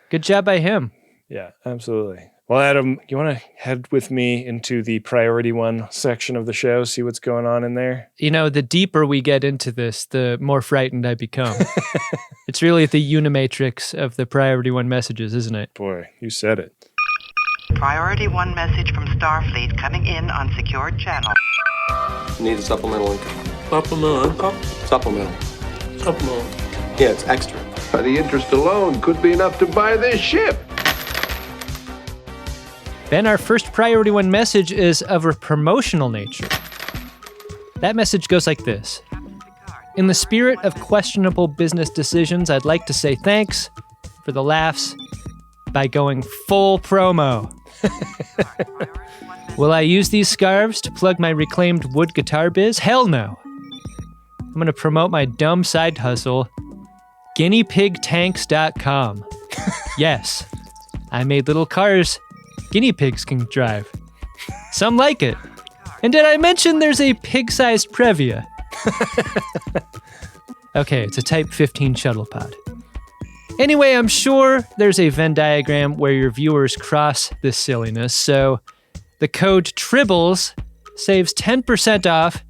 Good job by him. Yeah, absolutely. Well, Adam, you want to head with me into the Priority One section of the show, see what's going on in there? The deeper we get into this, the more frightened I become. It's really the Unimatrix of the Priority One messages, isn't it? Boy, you said it. Priority One message from Starfleet coming in on secured channel. Need a supplemental income. Supplemental income? Supplemental. Yeah, it's extra. The interest alone could be enough to buy this ship. Ben, our first Priority One message is of a promotional nature. That message goes like this. In the spirit of questionable business decisions, I'd like to say thanks for the laughs by going full promo. Will I use these scarves to plug my reclaimed wood guitar biz? Hell no. I'm going to promote my dumb side hustle, guineapigtanks.com. Yes, I made little cars guinea pigs can drive. Some like it. And did I mention there's a pig-sized Previa? Okay, it's a Type 15 shuttle pod. Anyway, I'm sure there's a Venn diagram where your viewers cross this silliness, so the code TRIBBLES saves 10% off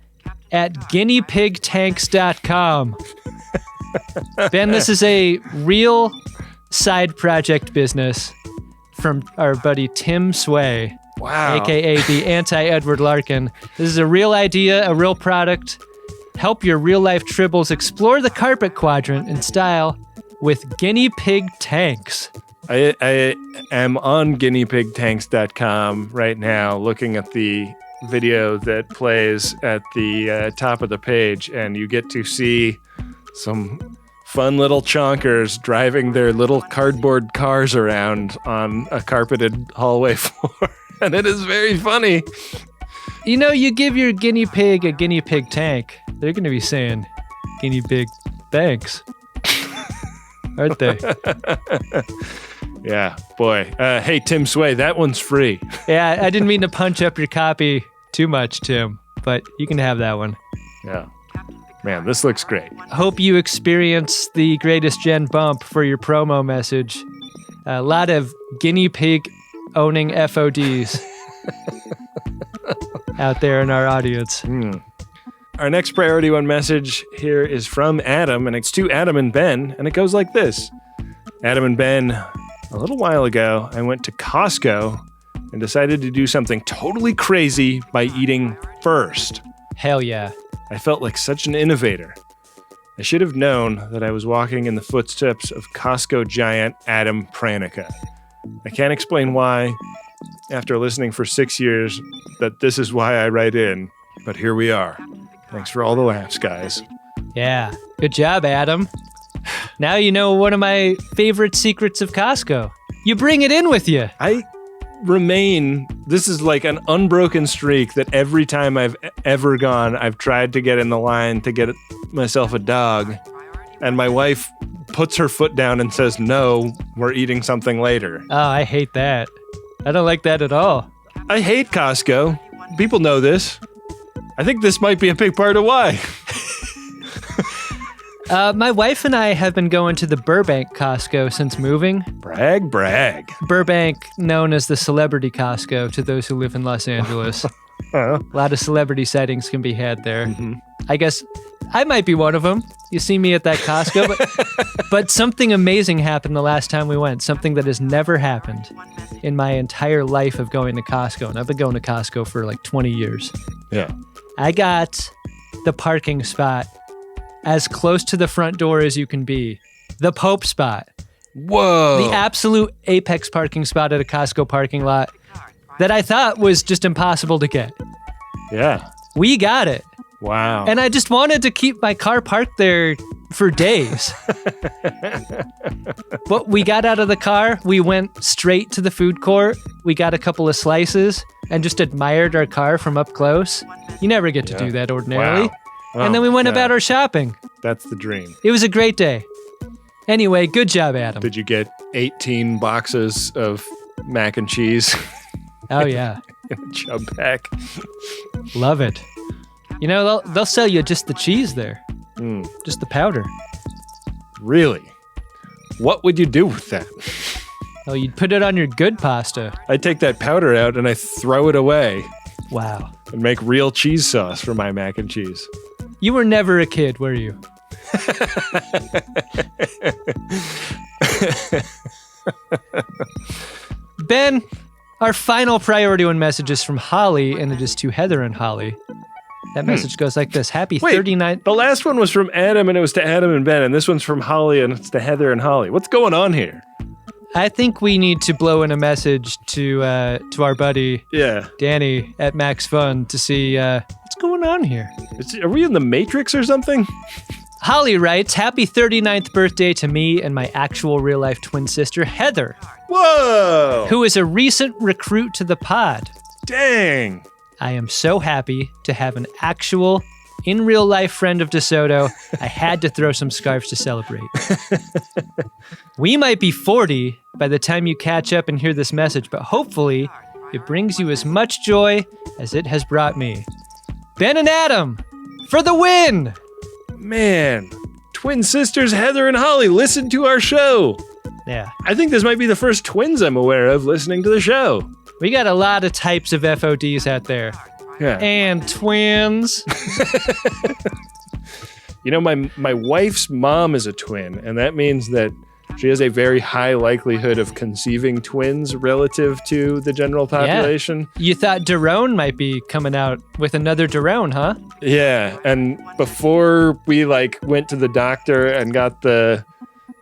at guineapigtanks.com. Ben, this is a real side project business from our buddy Tim Sway, wow, aka the anti-Edward Larkin. This is a real idea, a real product. Help your real-life tribbles explore the carpet quadrant in style with guinea pig tanks. I am on guineapigtanks.com right now looking at the video that plays at the top of the page, and you get to see some fun little chonkers driving their little cardboard cars around on a carpeted hallway floor, and it is very funny. You know, you give your guinea pig a guinea pig tank, they're going to be saying guinea pig thanks, aren't they? Yeah, boy. Hey, Tim Sway, that one's free. Yeah, I didn't mean to punch up your copy too much, Tim, but you can have that one. Yeah. Man, this looks great. Hope you experience the greatest gen bump for your promo message. A lot of guinea pig owning FODs out there in our audience. Our next priority one message here is from Adam, and it's to Adam and Ben, and it goes like this. Adam and Ben, a little while ago, I went to Costco and decided to do something totally crazy by eating first. Hell yeah. I felt like such an innovator. I should have known that I was walking in the footsteps of Costco giant Adam Pranica. I can't explain why, after listening for 6 years, that this is why I write in, but here we are. Thanks for all the laughs, guys. Yeah, good job, Adam. Now you know one of my favorite secrets of Costco. You bring it in with you. This is like an unbroken streak that every time I've ever gone, I've tried to get in the line to get myself a dog, and my wife puts her foot down and says, no, we're eating something later. Oh, I hate that. I don't like that at all. I hate Costco. People know this. I think this might be a big part of why. My wife and I have been going to the Burbank Costco since moving. Brag, brag. Burbank, known as the celebrity Costco to those who live in Los Angeles. A lot of celebrity sightings can be had there. Mm-hmm. I guess I might be one of them. You see me at that Costco, but something amazing happened the last time we went. Something that has never happened in my entire life of going to Costco. And I've been going to Costco for like 20 years. Yeah. I got the parking spot as close to the front door as you can be. The Pope spot. Whoa. The absolute apex parking spot at a Costco parking lot that I thought was just impossible to get. Yeah. We got it. Wow. And I just wanted to keep my car parked there for days. But we got out of the car, we went straight to the food court, we got a couple of slices, and just admired our car from up close. You never get to do that ordinarily. Wow. And then we went about our shopping. That's the dream. It was a great day. Anyway, good job, Adam. Did you get 18 boxes of mac and cheese? Oh, yeah. In a chub pack. Love it. You know, they'll sell you just the cheese there. Just the powder. Really? What would you do with that? Oh, you'd put it on your good pasta. I'd take that powder out and I throw it away. Wow. And make real cheese sauce for my mac and cheese. You were never a kid, were you? Ben, our final priority one message is from Holly, and it is to Heather and Holly. That message goes like this. Happy 39th. The last one was from Adam, and it was to Adam and Ben, and this one's from Holly, and it's to Heather and Holly. What's going on here? I think we need to blow in a message to our buddy Danny at Max Fun to see what's going on here. Are we in the Matrix or something? Holly writes, happy 39th birthday to me and my actual real-life twin sister, Heather. Whoa! Who is a recent recruit to the pod. Dang! I am so happy to have an actual, in real-life friend of DeSoto. I had to throw some scarves to celebrate. We might be 40 by the time you catch up and hear this message, but hopefully it brings you as much joy as it has brought me. Ben and Adam, for the win! Man, twin sisters Heather and Holly, listen to our show. Yeah. I think this might be the first twins I'm aware of listening to the show. We got a lot of types of FODs out there. Yeah. And twins. You know, my wife's mom is a twin, and that means that She has a very high likelihood of conceiving twins relative to the general population. Yeah. You thought Daron might be coming out with another Daron, huh? Yeah, and before we went to the doctor and got the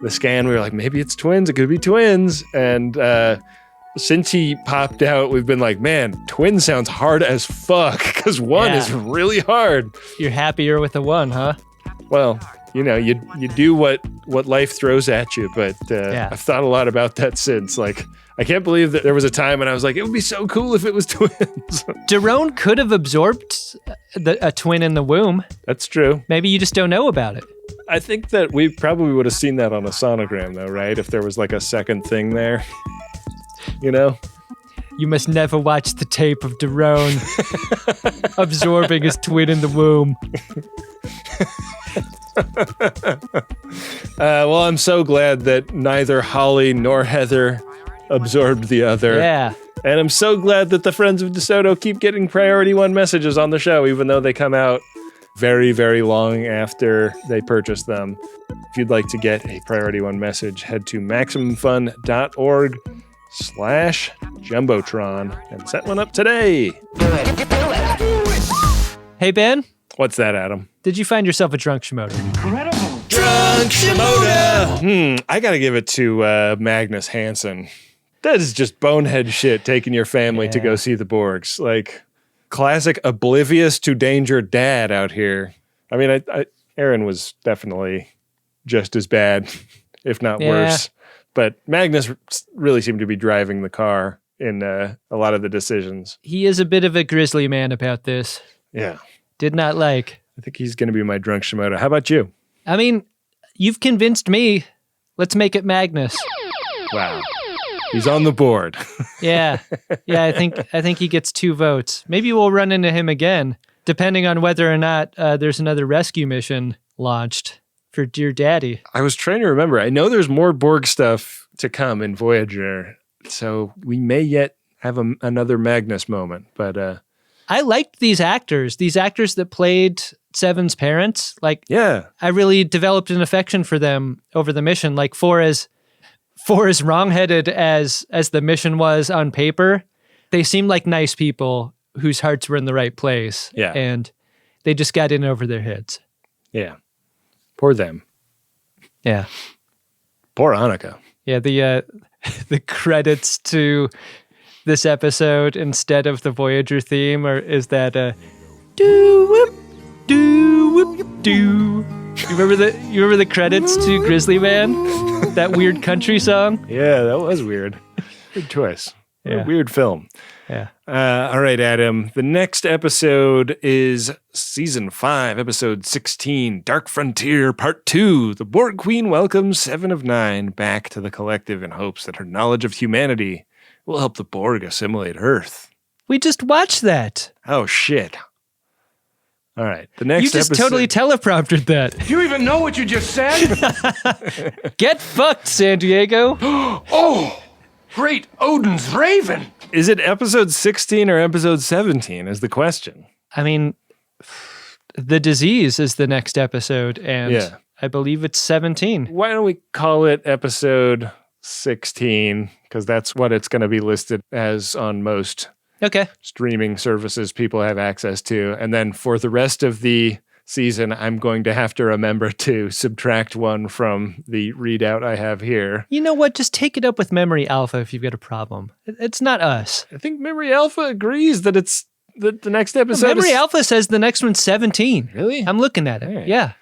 scan, we were like, maybe it's twins. It could be twins. And since he popped out, we've been like, man, twin sounds hard as fuck because one is really hard. You're happier with the one, huh? Well, you do what life throws at you, but I've thought a lot about that since. I can't believe that there was a time when I was like, it would be so cool if it was twins. Daron could have absorbed a twin in the womb. That's true. Maybe you just don't know about it. I think that we probably would have seen that on a sonogram, though, right? If there was a second thing there, You must never watch the tape of Daron absorbing his twin in the womb. Well, I'm so glad that neither Holly nor Heather absorbed the other. Yeah. And I'm so glad that the Friends of DeSoto keep getting Priority 1 messages on the show, even though they come out very, very long after they purchase them. If you'd like to get a Priority 1 message, head to MaximumFun.org/Jumbotron and set one up today. Hey, Ben? What's that, Adam? Did you find yourself a drunk Shimoda? Incredible. Drunk Shimoda! I gotta give it to Magnus Hansen. That is just bonehead shit, taking your family to go see the Borgs. Classic oblivious to danger dad out here. I mean, Aaron was definitely just as bad, if not worse. But Magnus really seemed to be driving the car in a lot of the decisions. He is a bit of a Grizzly Man about this. Yeah. Did not like. I think he's going to be my drunk Shimoda. How about you? I mean, you've convinced me. Let's make it Magnus. Wow. He's on the board. Yeah. I think he gets 2 votes. Maybe we'll run into him again, depending on whether or not there's another rescue mission launched for Dear Daddy. I was trying to remember. I know there's more Borg stuff to come in Voyager, so we may yet have another Magnus moment, but I liked these actors that played Seven's parents. I really developed an affection for them over the mission. For as wrongheaded as the mission was on paper, they seemed like nice people whose hearts were in the right place. Yeah. And they just got in over their heads. Yeah. Poor them. Yeah. Poor Annika. Yeah, the credits to this episode instead of the Voyager theme is that do whoop do whoop do. You remember the credits to Grizzly Man? That weird country song? Yeah, that was weird. Good choice. Yeah. Weird film. Yeah. All right, Adam. The next episode is Season 5, Episode 16, Dark Frontier, Part 2. The Borg Queen welcomes 7 of 9 back to the collective in hopes that her knowledge of humanity will help the Borg assimilate Earth. We just watched that. Oh, shit. All right. The next You just episode... totally teleprompted that. Do you even know what you just said? Get fucked, San Diego. Oh, great Odin's Raven. Is it episode 16 or episode 17 is the question. I mean, the disease is the next episode, and I believe it's 17. Why don't we call it episode 16? Because that's what it's going to be listed as on most streaming services people have access to. And then for the rest of the season, I'm going to have to remember to subtract 1 from the readout I have here. You know what? Just take it up with Memory Alpha if you've got a problem. It's not us. I think Memory Alpha agrees that it's the next episode. Memory Alpha says the next one's 17. Really? I'm looking at it. All right. Yeah.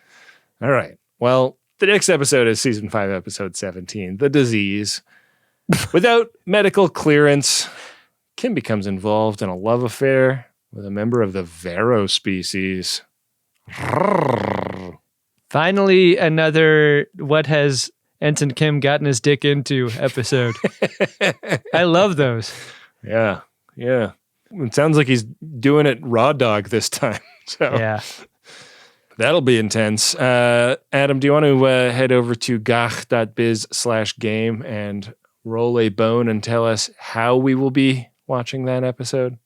All right. Well, the next episode is Season 5, Episode 17, The Disease. Without medical clearance, Kim becomes involved in a love affair with a member of the Vero species. Finally, another what has Ensign Kim gotten his dick into episode. I love those. Yeah. It sounds like he's doing it raw dog this time. So yeah. That'll be intense. Adam, do you want to head over to gach.biz/game and roll a bone and tell us how we will be watching that episode?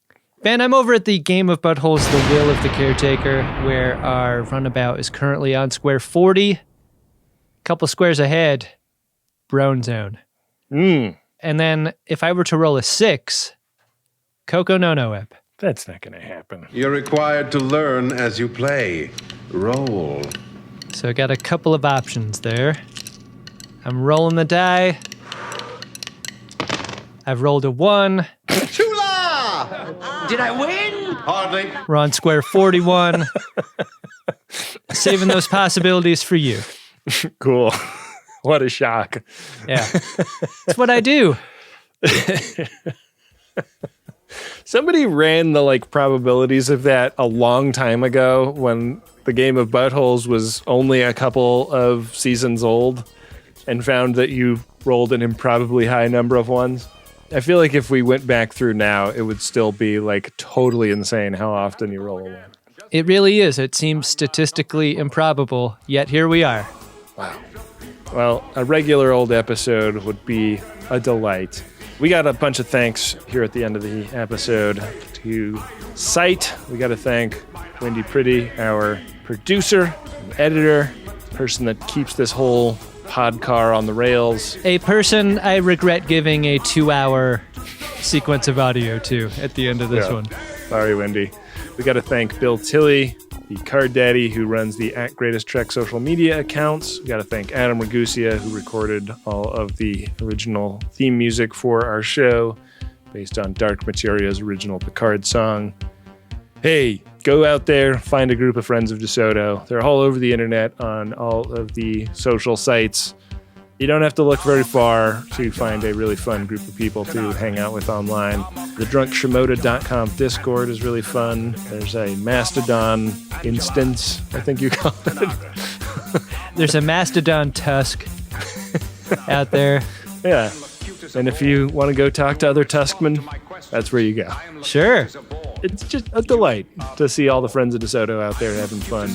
Ben, I'm over at the Game of Buttholes, The Will of the Caretaker, where our runabout is currently on square 40. A couple squares ahead. Brone Zone. Mm. And then if I were to roll a 6, Coco No No Ep. That's not going to happen. You're required to learn as you play. Roll. So I got a couple of options there. I'm rolling the die. I've rolled a 1. Chula! Did I win? Hardly. We're on square 41. Saving those possibilities for you. Cool. What a shock. Yeah. That's what I do. Somebody ran the probabilities of that a long time ago when the game of buttholes was only a couple of seasons old and found that you rolled an improbably high number of 1s. I feel like if we went back through now, it would still be totally insane how often you roll a 1. It really is. It seems statistically improbable, yet here we are. Wow. Well, a regular old episode would be a delight. We got a bunch of thanks here at the end of the episode to Sight. We got to thank Wendy Pretty, our producer and editor, person that keeps this whole podcar on the rails. A person I regret giving a 2-hour sequence of audio to at the end of this one. Sorry, Wendy. We got to thank Bill Tilley, the card daddy who runs the @GreatestTrek social media accounts. We got to thank Adam Ragusia, who recorded all of the original theme music for our show based on Dark Materia's original Picard song. Hey, go out there, find a group of friends of DeSoto. They're all over the internet on all of the social sites. You don't have to look very far to find a really fun group of people to hang out with online. The drunkshimoda.com Discord is really fun. There's a Mastodon instance, I think you call it. There's a Mastodon tusk out there. Yeah. And if you want to go talk to other Tuskmen, that's where you go. Sure. It's just a delight to see all the friends of DeSoto out there having fun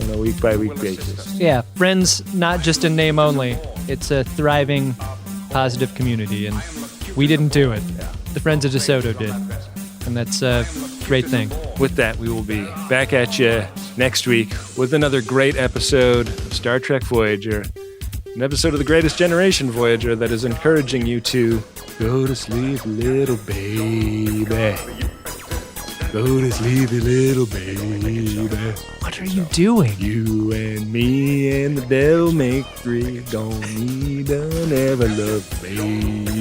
on a week-by-week basis. Yeah, friends, not just in name only. It's a thriving, positive community, and we didn't do it. The friends of DeSoto did, and that's a great thing. With that, we will be back at you next week with another great episode of Star Trek Voyager, an episode of the Greatest Generation Voyager that is encouraging you to go to sleep, little baby. Go to sleep, little baby. What are you doing? You and me and the devil make 3. Don't need another love, baby.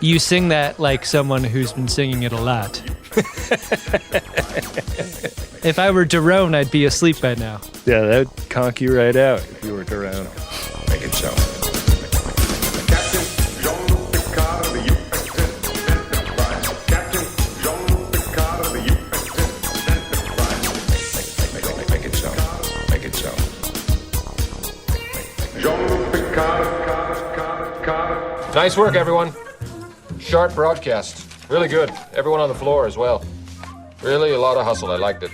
You sing that like someone who's been singing it a lot. If I were Daron, I'd be asleep by now. Yeah, that would conk you right out if you were Daron. Make it so. Nice work, everyone. Sharp broadcast. Really good. Everyone on the floor as well. Really a lot of hustle. I liked it.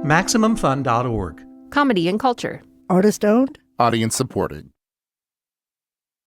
MaximumFun.org. Comedy and culture. Artist owned. Audience supported.